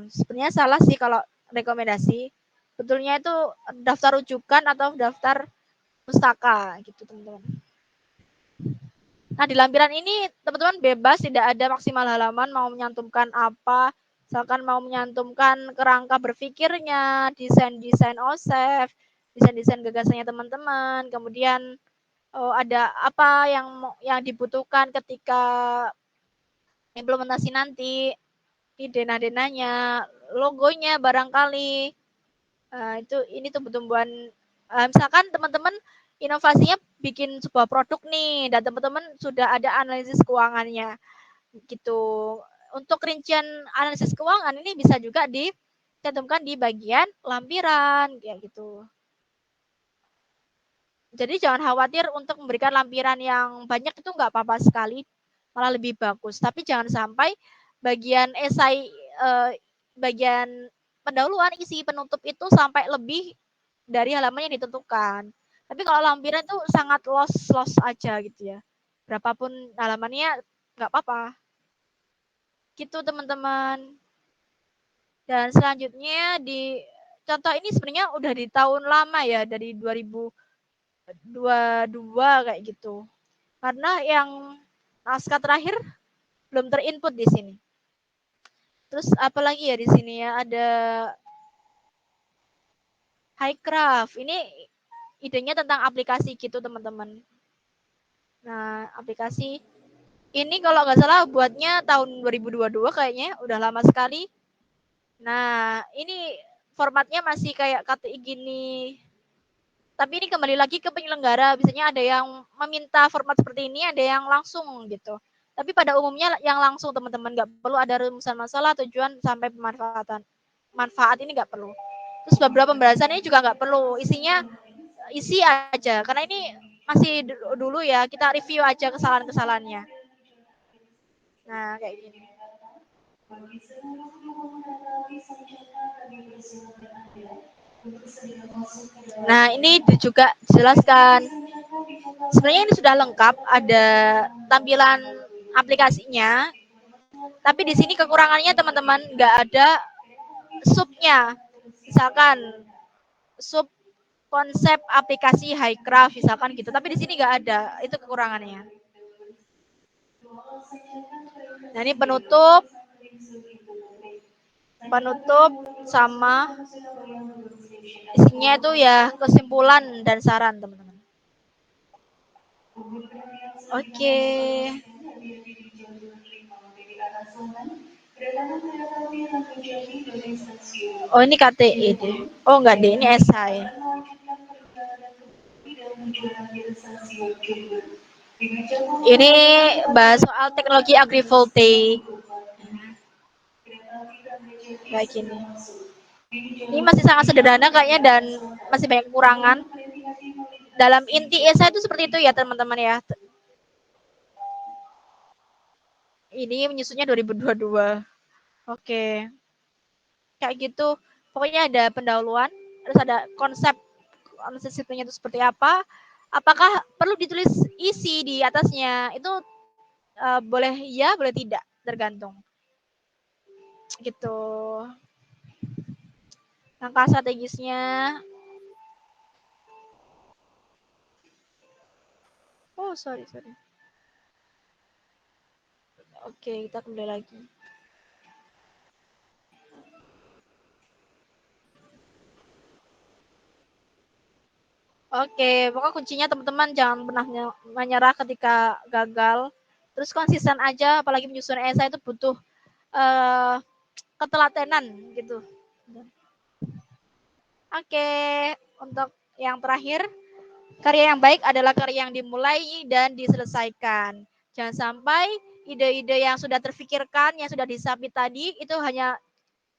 Speaker 1: Sebenarnya salah sih kalau rekomendasi. Betulnya itu daftar rujukan atau daftar pustaka gitu teman-teman. Nah, di lampiran ini teman-teman bebas, tidak ada maksimal halaman mau menyantumkan apa. Misalkan mau menyantumkan kerangka berpikirnya, desain-desain OSEF, desain-desain gagasannya teman-teman, kemudian ada apa yang dibutuhkan ketika implementasi nanti, di denah-denahnya, logonya barangkali. Ini tumbuh-tumbuhan misalkan teman-teman inovasinya bikin sebuah produk nih dan teman-teman sudah ada analisis keuangannya gitu. Untuk rincian analisis keuangan ini bisa juga dicantumkan di bagian lampiran kayak gitu. Jadi jangan khawatir untuk memberikan lampiran yang banyak itu nggak apa-apa sekali, malah lebih bagus. Tapi jangan sampai bagian esai bagian pendahuluan isi penutup itu sampai lebih dari halaman yang ditentukan. Tapi kalau lampiran tuh sangat los aja gitu ya. Berapapun halamannya nggak apa-apa. Gitu teman-teman. Dan selanjutnya di contoh ini sebenarnya udah di tahun lama ya, dari 2022 kayak gitu. Karena yang naskah terakhir belum terinput di sini. Terus apalagi ya di sini ya, ada Highcraft. Ini idenya tentang aplikasi gitu teman-teman. Nah, aplikasi ini kalau nggak salah buatnya tahun 2022 kayaknya, udah lama sekali. Nah, ini formatnya masih kayak KTI gini. Tapi ini kembali lagi ke penyelenggara. Biasanya ada yang meminta format seperti ini, ada yang langsung gitu. Tapi pada umumnya yang langsung teman-teman, nggak perlu ada rumusan masalah, tujuan sampai pemanfaatan. Manfaat ini nggak perlu. Terus beberapa pembahasan ini juga nggak perlu. Isinya isi aja. Karena ini masih dulu ya, kita review aja kesalahan-kesalahannya. Nah, kayak gini. Nah, ini juga jelaskan. Sebenarnya ini sudah lengkap, ada tampilan aplikasinya. Tapi di sini kekurangannya teman-teman, nggak ada subnya. Misalkan sub konsep aplikasi Highcraft misalkan gitu. Tapi di sini nggak ada, itu kekurangannya. Nah, ini penutup sama isinya itu ya kesimpulan dan saran teman-teman. Oke. Oh, ini KTI deh. Oh, enggak deh, ini esai. Ini bahas soal teknologi agrivoltaik. Kayak gini. Ini masih sangat sederhana kayaknya dan masih banyak kekurangan. Dalam inti esai itu seperti itu ya teman-teman ya. Ini menyusunnya 2022. Oke. Kayak gitu. Pokoknya ada pendahuluan, terus ada konsep sistemnya itu seperti apa. Apakah perlu ditulis isi di atasnya? Itu boleh ya, boleh tidak, tergantung. Gitu. Langkah strategisnya. Oh, sorry. Oke, kita kembali lagi. Oke, pokoknya kuncinya teman-teman jangan pernah menyerah ketika gagal. Terus konsisten aja, apalagi menyusun esai itu butuh uh, ketelatenan gitu. Oke, untuk yang terakhir, karya yang baik adalah karya yang dimulai dan diselesaikan. Jangan sampai ide-ide yang sudah terfikirkan, yang sudah disapit tadi, itu hanya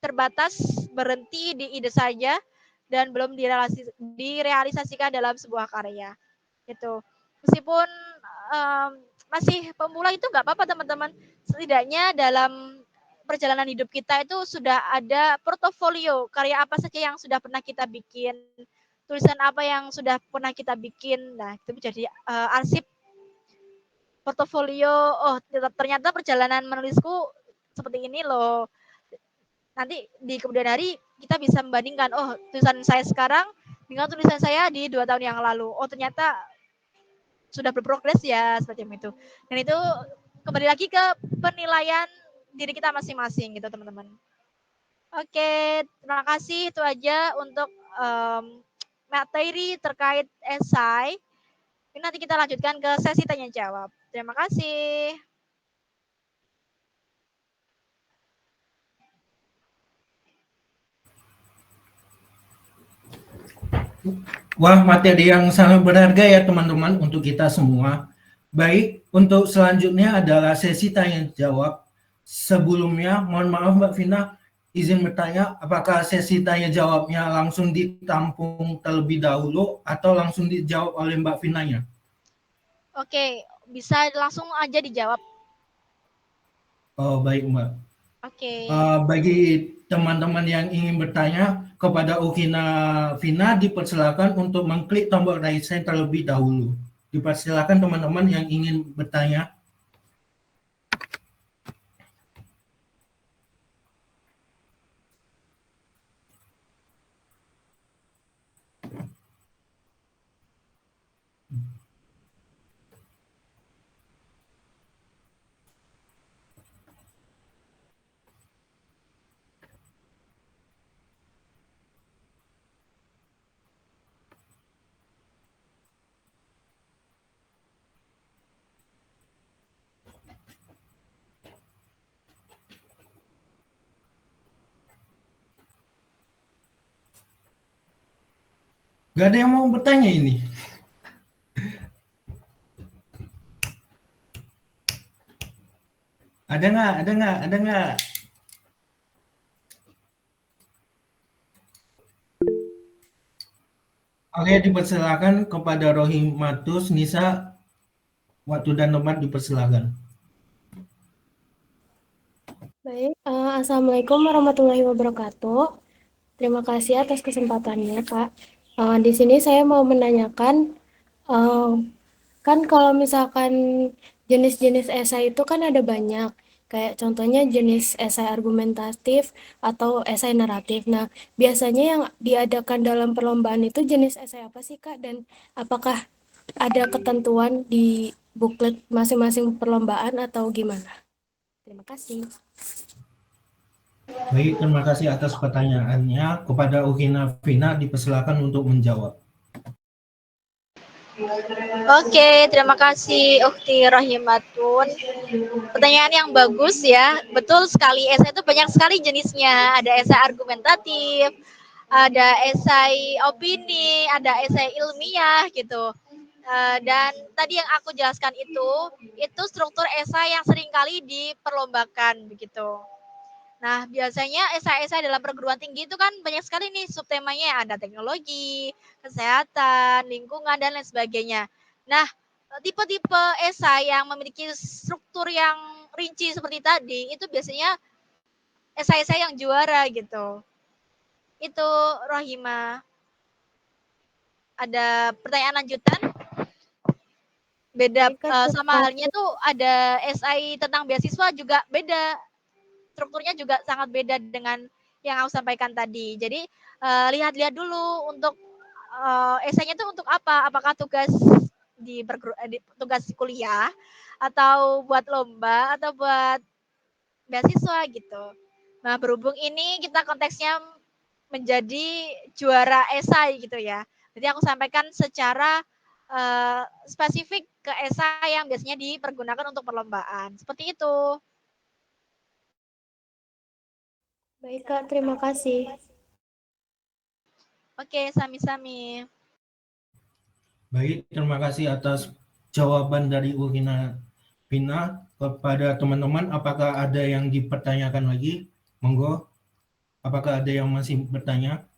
Speaker 1: terbatas berhenti di ide saja dan belum direalisasikan dalam sebuah karya. Gitu. Meskipun um, masih pemula itu nggak apa-apa teman-teman. Setidaknya dalam perjalanan hidup kita itu sudah ada portofolio karya apa saja yang sudah pernah kita bikin, tulisan apa yang sudah pernah kita bikin. Nah, itu menjadi arsip portofolio. Oh, ternyata perjalanan menulisku seperti ini loh. Nanti di kemudian hari kita bisa membandingkan, oh tulisan saya sekarang dengan tulisan saya di 2 tahun yang lalu. Oh ternyata sudah berprogres ya seperti itu. Dan itu kembali lagi ke penilaian diri kita masing-masing gitu teman-teman. Oke, terima kasih itu aja untuk materi terkait esai. Ini nanti kita lanjutkan ke sesi tanya jawab. Terima kasih.
Speaker 2: Wah, materi yang sangat berharga ya teman-teman untuk kita semua. Baik, untuk selanjutnya adalah sesi tanya jawab. Sebelumnya, mohon maaf Mbak Vina, izin bertanya, apakah sesi tanya jawabnya langsung ditampung terlebih dahulu atau langsung dijawab oleh Mbak Vinanya?
Speaker 1: Oke, bisa langsung aja dijawab.
Speaker 2: Oh, baik Mbak.
Speaker 1: Oke.
Speaker 2: Bagi teman-teman yang ingin bertanya kepada Ukina Vina, dipersilakan untuk mengklik tombol raise hand terlebih dahulu. Dipersilakan teman-teman yang ingin bertanya. Gak ada yang mau bertanya ini. Ada nggak? Ada nggak? Ada nggak? Oke, dipersilakan kepada Rohimatus Nisa, waktu dan tempat dipersilakan.
Speaker 3: Baik, Assalamualaikum warahmatullahi wabarakatuh. Terima kasih atas kesempatannya, Kak. Di sini saya mau menanyakan, eh, kan kalau misalkan jenis-jenis esai itu kan ada banyak, kayak contohnya jenis esai argumentatif atau esai naratif. Nah, biasanya yang diadakan dalam perlombaan itu jenis esai apa sih, Kak? Dan apakah ada ketentuan di buklet masing-masing perlombaan atau gimana? Terima kasih.
Speaker 2: Baik, terima kasih atas pertanyaannya. Kepada Ukina Vina, dipersilakan untuk menjawab.
Speaker 1: Oke, terima kasih Ukti Rahimatun. Pertanyaan yang bagus ya. Betul sekali, esai itu banyak sekali jenisnya. Ada esai argumentatif, ada esai opini, ada esai ilmiah gitu. Dan tadi yang aku jelaskan itu struktur esai yang seringkali diperlombakan begitu. Nah, biasanya esai-esai dalam perguruan tinggi itu kan banyak sekali nih subtemanya, ada teknologi, kesehatan, lingkungan, dan lain sebagainya. Nah, tipe-tipe esai yang memiliki struktur yang rinci seperti tadi, itu biasanya esai-esai yang juara gitu. Itu Rohima. Ada pertanyaan lanjutan? Beda sama halnya tuh ada esai tentang beasiswa juga beda. Strukturnya juga sangat beda dengan yang aku sampaikan tadi. Jadi lihat-lihat dulu untuk esainya itu untuk apa? Apakah tugas tugas kuliah atau buat lomba atau buat beasiswa gitu. Nah, berhubung ini kita konteksnya menjadi juara esai gitu ya. Jadi aku sampaikan secara spesifik ke esai yang biasanya dipergunakan untuk perlombaan. Seperti itu.
Speaker 3: Baik, Kak. Terima kasih.
Speaker 1: Oke, sami-sami.
Speaker 2: Baik, terima kasih atas jawaban dari Ukina Vina. Kepada teman-teman, apakah ada yang dipertanyakan lagi? Monggo. Apakah ada yang masih bertanya?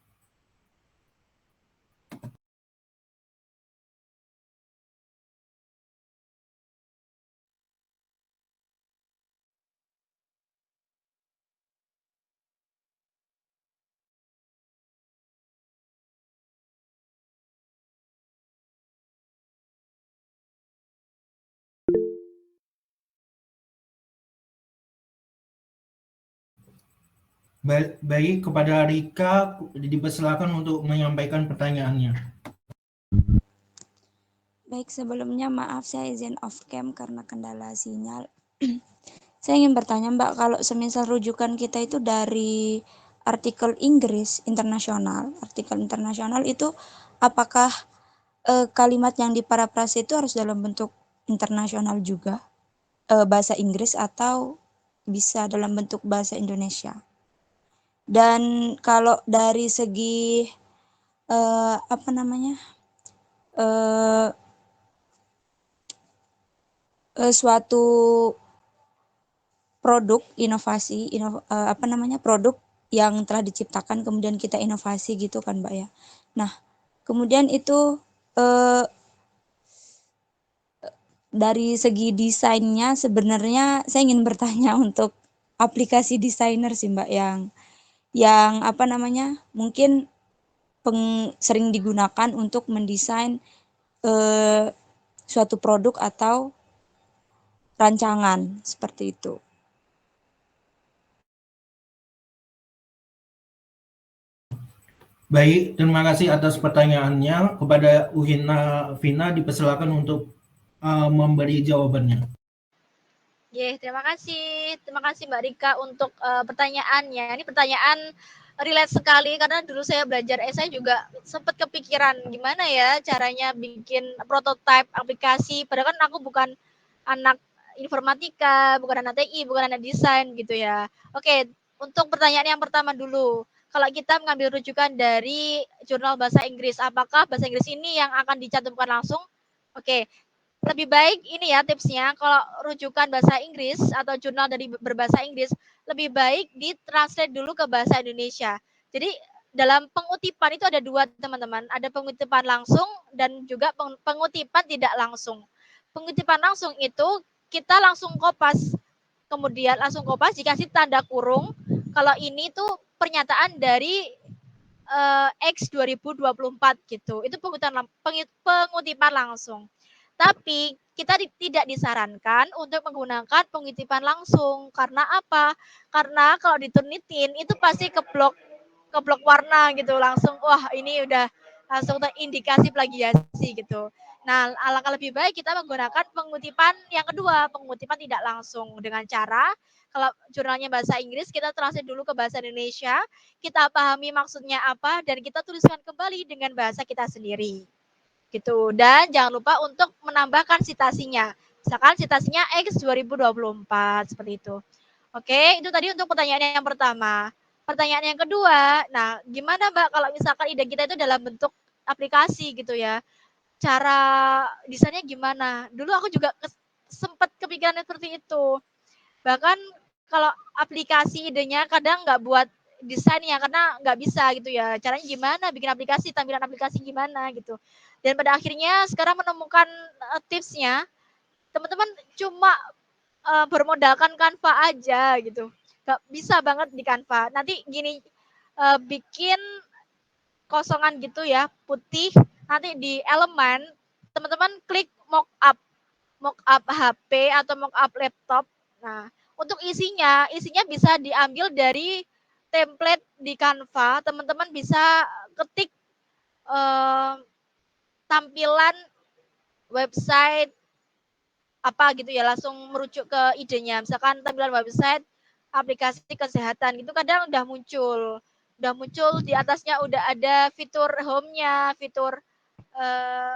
Speaker 2: Baik, kepada Rika dipersilakan untuk menyampaikan pertanyaannya.
Speaker 4: Baik, sebelumnya maaf saya izin off cam karena kendala sinyal. Saya ingin bertanya Mbak, kalau semisal rujukan kita itu dari artikel Inggris artikel internasional itu apakah kalimat yang diparafrase itu harus dalam bentuk internasional juga, bahasa Inggris atau bisa dalam bentuk bahasa Indonesia? Dan kalau dari segi suatu produk inovasi, produk yang telah diciptakan kemudian kita inovasi gitu kan Mbak ya. Nah, kemudian itu dari segi desainnya sebenarnya saya ingin bertanya untuk aplikasi desainer sih Mbak yang apa namanya mungkin sering digunakan untuk mendesain suatu produk atau rancangan seperti itu.
Speaker 2: Baik, terima kasih atas pertanyaannya. Kepada Vina dipersilakan untuk memberi jawabannya.
Speaker 1: Terima kasih. Terima kasih Mbak Rika untuk pertanyaannya. Ini pertanyaan relate sekali karena dulu saya belajar esai juga sempat kepikiran gimana ya caranya bikin prototype aplikasi. Padahal kan aku bukan anak informatika, bukan anak TI, bukan anak desain gitu ya. Oke, untuk pertanyaan yang pertama dulu. Kalau kita mengambil rujukan dari jurnal bahasa Inggris, apakah bahasa Inggris ini yang akan dicantumkan langsung? Oke, lebih baik ini ya tipsnya, kalau rujukan bahasa Inggris atau jurnal dari berbahasa Inggris, lebih baik ditranslate dulu ke bahasa Indonesia. Jadi dalam pengutipan itu ada dua teman-teman, ada pengutipan langsung dan juga pengutipan tidak langsung. Pengutipan langsung itu kita langsung kopas, kemudian langsung kopas dikasih tanda kurung, kalau ini tuh pernyataan dari X 2024 gitu. Itu pengutipan langsung. Tapi kita tidak disarankan untuk menggunakan pengutipan langsung. Karena apa? Karena kalau diturnitin itu pasti keblok warna gitu. Langsung wah ini udah langsung terindikasi plagiasi gitu. Nah, alangkah lebih baik kita menggunakan pengutipan yang kedua, pengutipan tidak langsung dengan cara kalau jurnalnya bahasa Inggris, kita translate dulu ke bahasa Indonesia, kita pahami maksudnya apa, dan kita tuliskan kembali dengan bahasa kita sendiri. Gitu. Dan jangan lupa untuk menambahkan citasinya. Misalkan citasinya X 2024, seperti itu. Oke, itu tadi untuk pertanyaan yang pertama. Pertanyaan yang kedua, nah gimana Mbak kalau misalkan ide kita itu dalam bentuk aplikasi gitu ya, cara desainnya gimana? Dulu aku juga sempat kepikiran seperti itu. Bahkan kalau aplikasi idenya kadang nggak buat desainnya karena nggak bisa gitu ya. Caranya gimana bikin aplikasi, tampilan aplikasi gimana gitu. Dan pada akhirnya sekarang menemukan tipsnya, teman-teman cuma bermodalkan Canva aja gitu. Gak bisa banget di Canva. Nanti gini, bikin kosongan gitu ya, putih, nanti di elemen, teman-teman klik mockup HP atau mockup laptop. Nah, untuk isinya bisa diambil dari template di Canva. Teman-teman bisa ketik tampilan website apa gitu ya, langsung merujuk ke idenya. Misalkan tampilan website aplikasi kesehatan gitu kadang udah muncul. Udah muncul di atasnya udah ada fitur home-nya, fitur eh,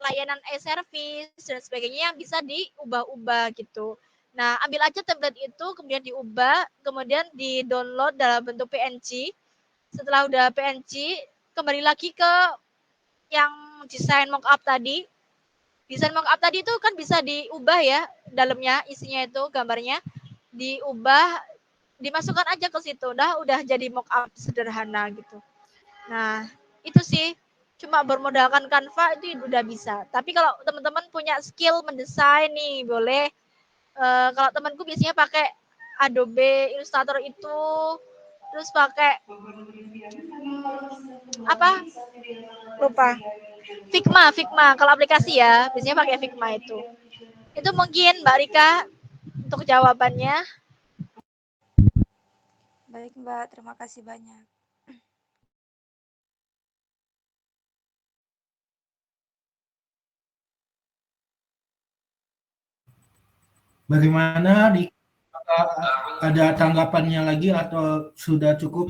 Speaker 1: layanan e-service dan sebagainya yang bisa diubah-ubah gitu. Nah, ambil aja template itu, kemudian diubah, kemudian di-download dalam bentuk PNG. Setelah udah PNG, kembali lagi ke yang desain mockup tadi. Desain mockup tadi itu kan bisa diubah ya, dalamnya, isinya itu, gambarnya. Diubah, dimasukkan aja ke situ. Udah jadi mockup sederhana gitu. Nah, itu sih cuma bermodalkan Canva itu udah bisa. Tapi kalau teman-teman punya skill mendesain nih, boleh. Kalau temanku biasanya pakai Adobe Illustrator itu, terus pakai apa? Lupa. Figma. Kalau aplikasi ya, biasanya pakai Figma itu. Itu mungkin Mbak Rika untuk jawabannya.
Speaker 4: Baik Mbak, terima kasih banyak.
Speaker 2: Bagaimana ada tanggapannya lagi atau sudah cukup?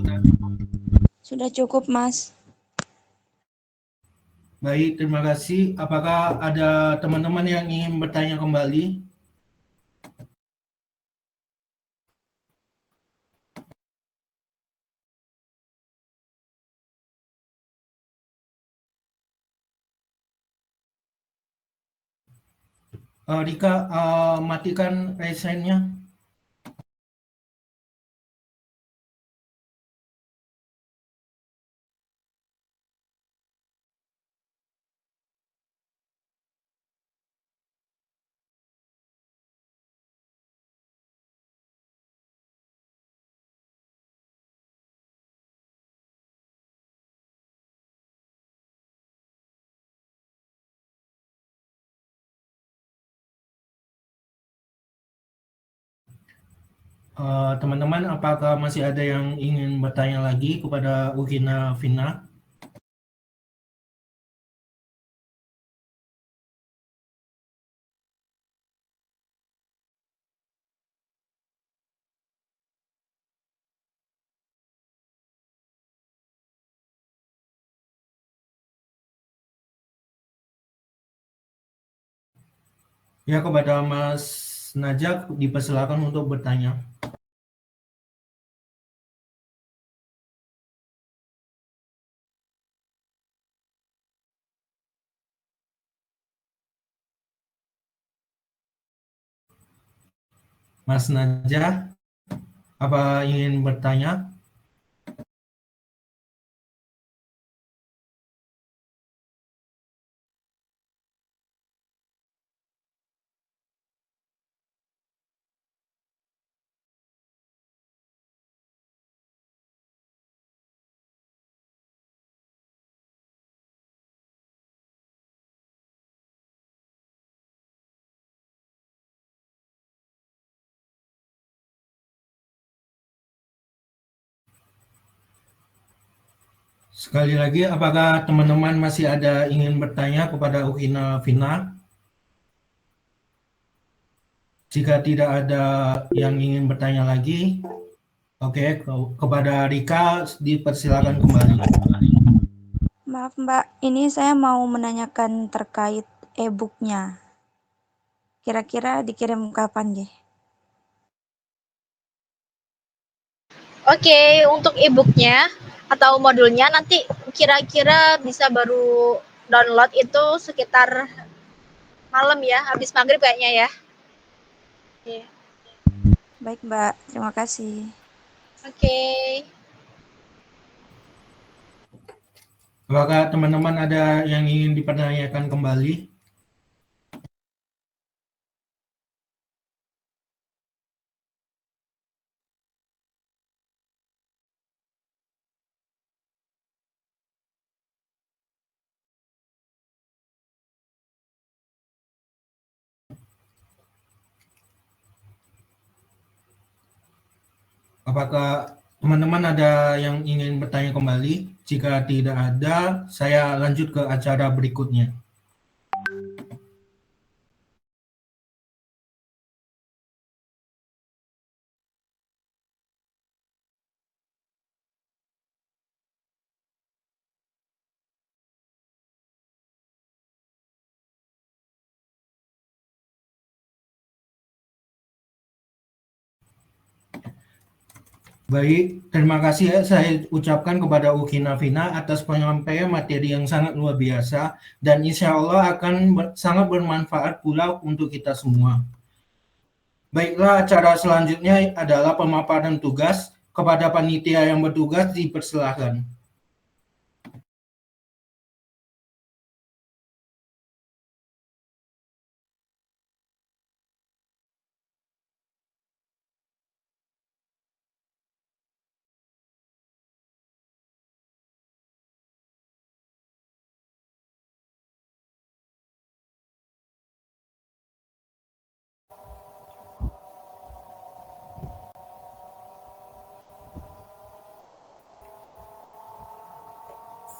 Speaker 4: Sudah cukup Mas.
Speaker 2: Baik, terima kasih. Apakah ada teman-teman yang ingin bertanya kembali? Rika, matikan resign-nya. Teman-teman, apakah masih ada yang ingin bertanya lagi kepada Ukina Vina? Ya, kepada Mas Najak dipersilakan untuk bertanya. Mas Najak, apa ingin bertanya? Sekali lagi, apakah teman-teman masih ada ingin bertanya kepada Ukina Vina? Jika tidak ada yang ingin bertanya lagi, oke, kepada Rika dipersilakan kembali.
Speaker 4: Maaf Mbak, ini saya mau menanyakan terkait e-booknya. Kira-kira dikirim kapan nggih?
Speaker 1: Oke, untuk e-booknya atau modulnya nanti kira-kira bisa baru download itu sekitar malam ya, habis maghrib kayaknya ya. Oke.
Speaker 4: Baik Mbak, terima kasih.
Speaker 1: Oke.
Speaker 2: Apakah teman-teman ada yang ingin dipertanyakan kembali? Apakah teman-teman ada yang ingin bertanya kembali? Jika tidak ada, saya lanjut ke acara berikutnya. Baik, terima kasih ya saya ucapkan kepada Ukina Vina atas penyampaian materi yang sangat luar biasa dan insya Allah akan sangat bermanfaat pula untuk kita semua. Baiklah, acara selanjutnya adalah pemaparan tugas. Kepada panitia yang bertugas dipersilahkan.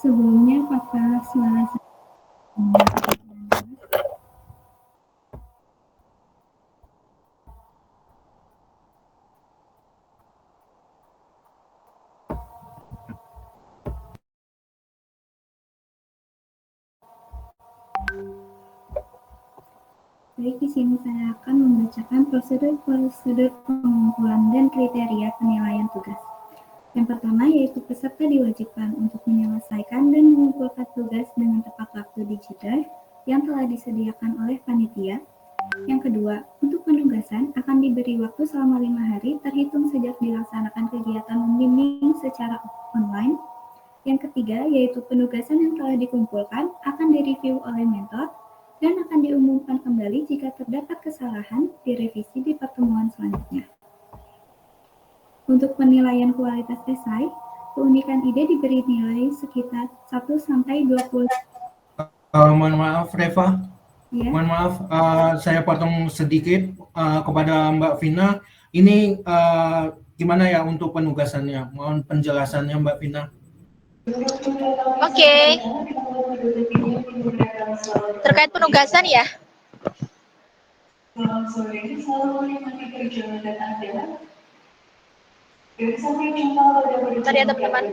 Speaker 5: Sebelumnya, apakah suara saya mendengar? Baik, di sini saya akan membacakan prosedur pengumpulan dan kriteria penilaian tugas. Yang pertama yaitu peserta diwajibkan untuk menyelesaikan dan mengumpulkan tugas dengan tepat waktu di jeda yang telah disediakan oleh panitia. Yang kedua, untuk penugasan akan diberi waktu selama 5 hari terhitung sejak dilaksanakan kegiatan membimbing secara online. Yang ketiga, yaitu penugasan yang telah dikumpulkan akan direview oleh mentor dan akan diumumkan kembali jika terdapat kesalahan direvisi di pertemuan selanjutnya. Untuk penilaian kualitas esai, keunikan ide diberi nilai sekitar 1-20.
Speaker 2: Mohon maaf, Reva.
Speaker 5: Ya.
Speaker 2: Mohon maaf, saya potong sedikit kepada Mbak Vina. Ini gimana ya untuk penugasannya? Mohon penjelasannya Mbak Vina.
Speaker 1: Oke. Terkait penugasan ya. Bentar ya teman-teman.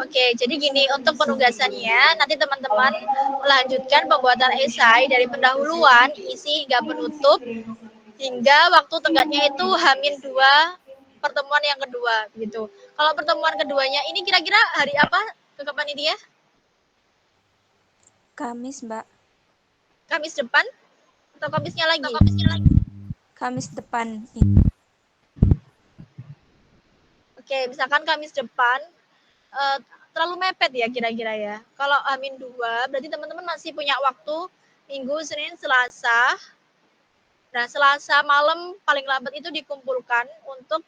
Speaker 1: Oke, jadi gini, untuk penugasannya nanti teman-teman melanjutkan pembuatan esai dari pendahuluan, isi hingga penutup, hingga waktu tenggatnya itu H-2 pertemuan yang kedua gitu. Kalau pertemuan keduanya ini kira-kira hari apa ke panitia?
Speaker 4: Kamis, Mbak.
Speaker 1: Kamis depan atau Kamisnya lagi?
Speaker 4: Kamis depan.
Speaker 1: Oke, misalkan Kamis depan terlalu mepet ya kira-kira ya. Kalau H-2 berarti teman-teman masih punya waktu Minggu, Senin, Selasa. Nah, Selasa malam paling lambat itu dikumpulkan untuk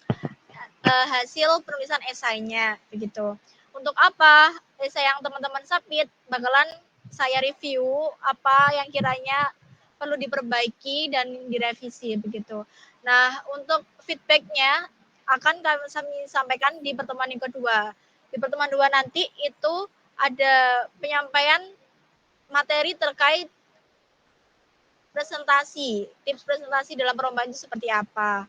Speaker 1: hasil penulisan esainya begitu. Untuk apa? Esai yang teman-teman submit bakalan saya review apa yang kiranya perlu diperbaiki dan direvisi begitu. Nah, untuk feedbacknya akan kami sampaikan di pertemuan yang kedua. Di pertemuan 2 nanti itu ada penyampaian materi terkait presentasi, tips presentasi dalam perlombaan itu seperti apa.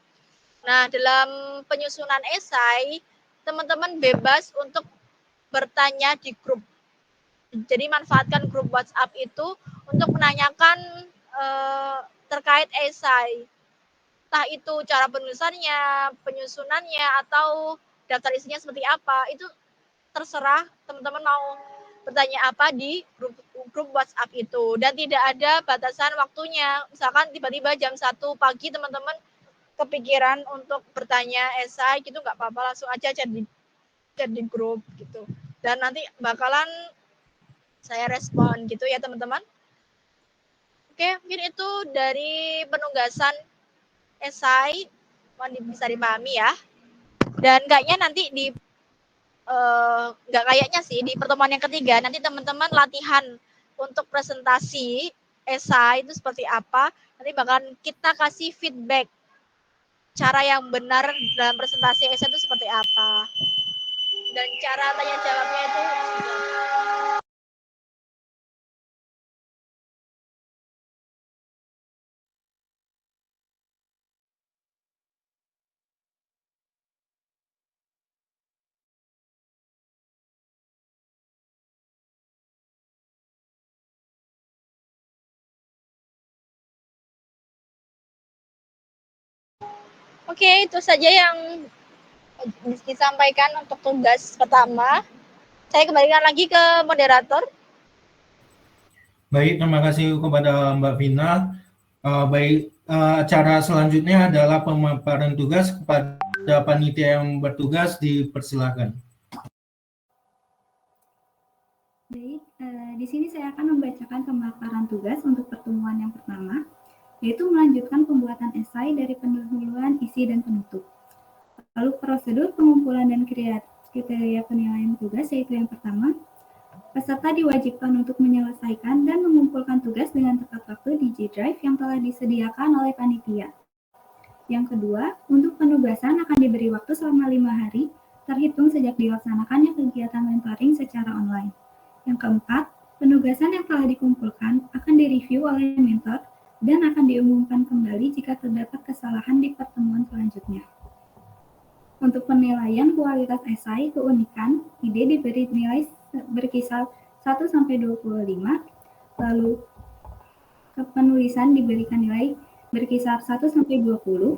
Speaker 1: Nah, dalam penyusunan esai, teman-teman bebas untuk bertanya di grup. Jadi manfaatkan grup WhatsApp itu untuk menanyakan terkait esai. Entah itu cara penulisannya, penyusunannya, atau daftar isinya seperti apa. Itu terserah teman-teman mau bertanya apa di grup WhatsApp itu. Dan tidak ada batasan waktunya. Misalkan tiba-tiba jam 1 pagi teman-teman kepikiran untuk bertanya esai gitu nggak apa-apa, langsung aja chat di grup gitu. Dan nanti bakalan saya respon gitu ya teman-teman. Oke, mungkin itu dari penugasan esai bisa dipahami ya. Dan kayaknya nanti di nggak kayaknya sih di pertemuan yang ketiga nanti teman-teman latihan untuk presentasi esai itu seperti apa. Nanti bakalan kita kasih feedback cara yang benar dalam presentasi esai itu seperti apa. Dan cara tanya jawabnya itu oke, itu saja yang disampaikan untuk tugas pertama. Saya kembalikan lagi ke moderator.
Speaker 2: Baik, terima kasih kepada Mbak Vina. Cara selanjutnya adalah pemaparan tugas kepada panitia yang bertugas, dipersilakan.
Speaker 5: Baik, di sini saya akan membacakan pemaparan tugas untuk pertemuan yang pertama, yaitu melanjutkan pembuatan esai dari pendahuluan, isi, dan penutup. Lalu prosedur pengumpulan dan kriteria penilaian tugas, yaitu yang pertama, peserta diwajibkan untuk menyelesaikan dan mengumpulkan tugas dengan tepat waktu di G-Drive yang telah disediakan oleh panitia. Yang kedua, untuk penugasan akan diberi waktu selama 5 hari, terhitung sejak dilaksanakannya kegiatan mentoring secara online. Yang keempat, penugasan yang telah dikumpulkan akan direview oleh mentor dan akan diumumkan kembali jika terdapat kesalahan di pertemuan selanjutnya. Untuk penilaian kualitas esai, keunikan, ide diberi nilai berkisar 1-25, lalu kepenulisan diberikan nilai berkisar 1-20,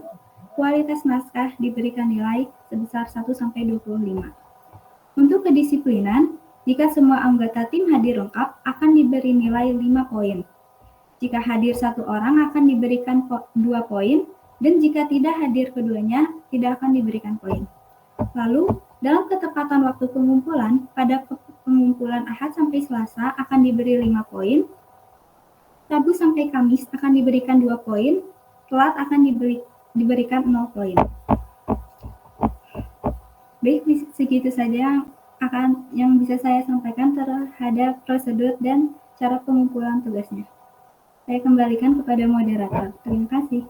Speaker 5: kualitas naskah diberikan nilai sebesar 1-25. Untuk kedisiplinan, jika semua anggota tim hadir lengkap, akan diberi nilai 5 poin. Jika hadir 1 orang akan diberikan 2 poin, dan jika tidak hadir keduanya, tidak akan diberikan poin. Lalu, dalam ketepatan waktu pengumpulan, pada pengumpulan Ahad sampai Selasa akan diberi 5 poin, Rabu sampai Kamis akan diberikan 2 poin, telat akan diberikan 0 poin. Baik, segitu saja yang bisa saya sampaikan terhadap prosedur dan cara pengumpulan tugasnya. Saya kembalikan kepada moderator. Terima kasih.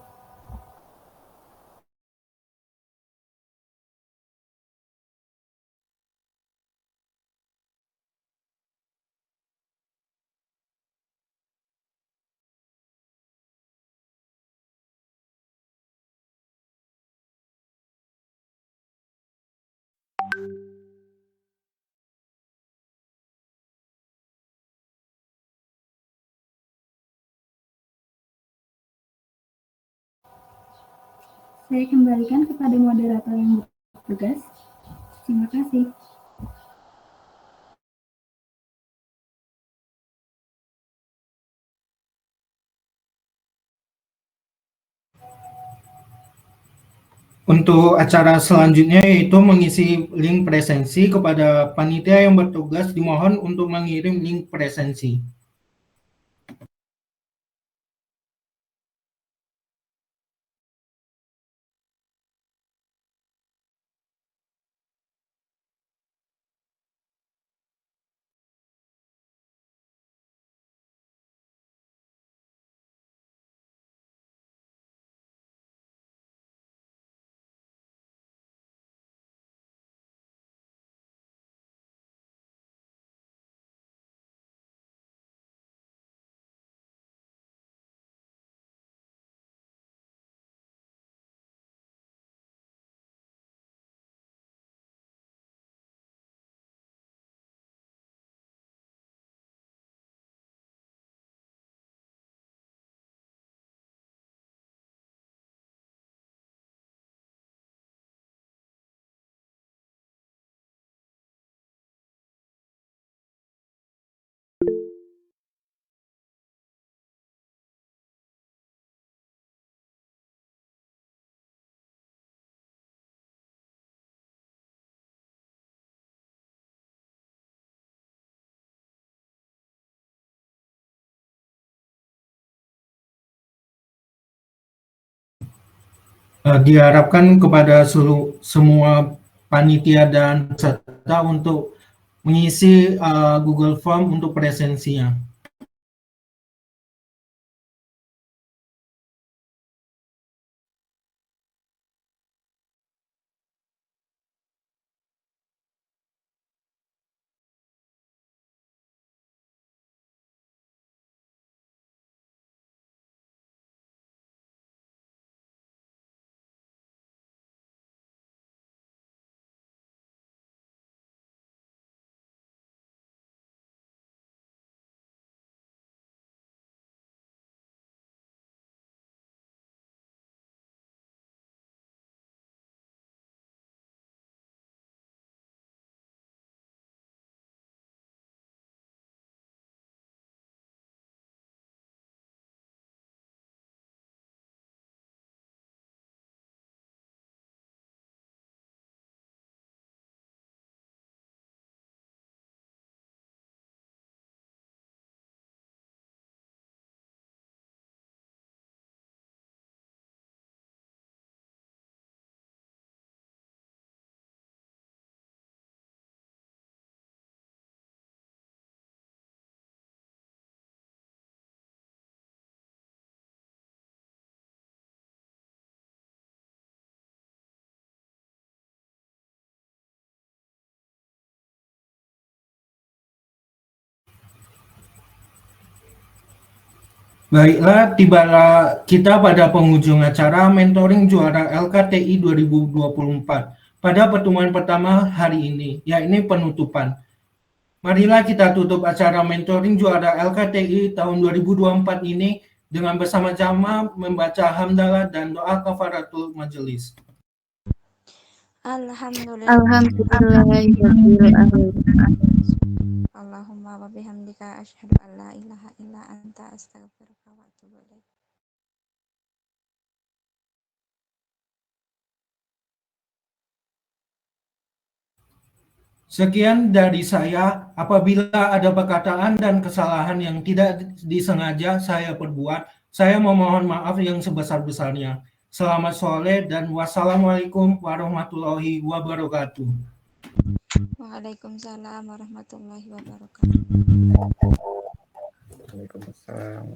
Speaker 5: Saya kembalikan kepada moderator yang bertugas. Terima kasih.
Speaker 2: Untuk acara selanjutnya yaitu mengisi link presensi. Kepada panitia yang bertugas dimohon untuk mengirim link presensi. Diharapkan kepada semua panitia dan peserta untuk mengisi Google Form untuk presensinya. Baiklah, tibalah kita pada penghujung acara mentoring juara LKTI 2024 pada pertemuan pertama hari ini, yakni penutupan. Marilah kita tutup acara mentoring juara LKTI tahun 2024 ini dengan bersama-sama membaca hamdalah dan doa kafaratul majelis.
Speaker 4: Allahumma wa bihamdika asyhadu an la ilaha illa anta astaghfiruka wa atubu ilaik.
Speaker 2: Sekian dari saya. Apabila ada perkataan dan kesalahan yang tidak disengaja saya perbuat, saya memohon maaf yang sebesar-besarnya. Selamat sore dan wassalamualaikum warahmatullahi wabarakatuh.
Speaker 4: Waalaikumsalam warahmatullahi wabarakatuh.
Speaker 6: Waalaikumsalam.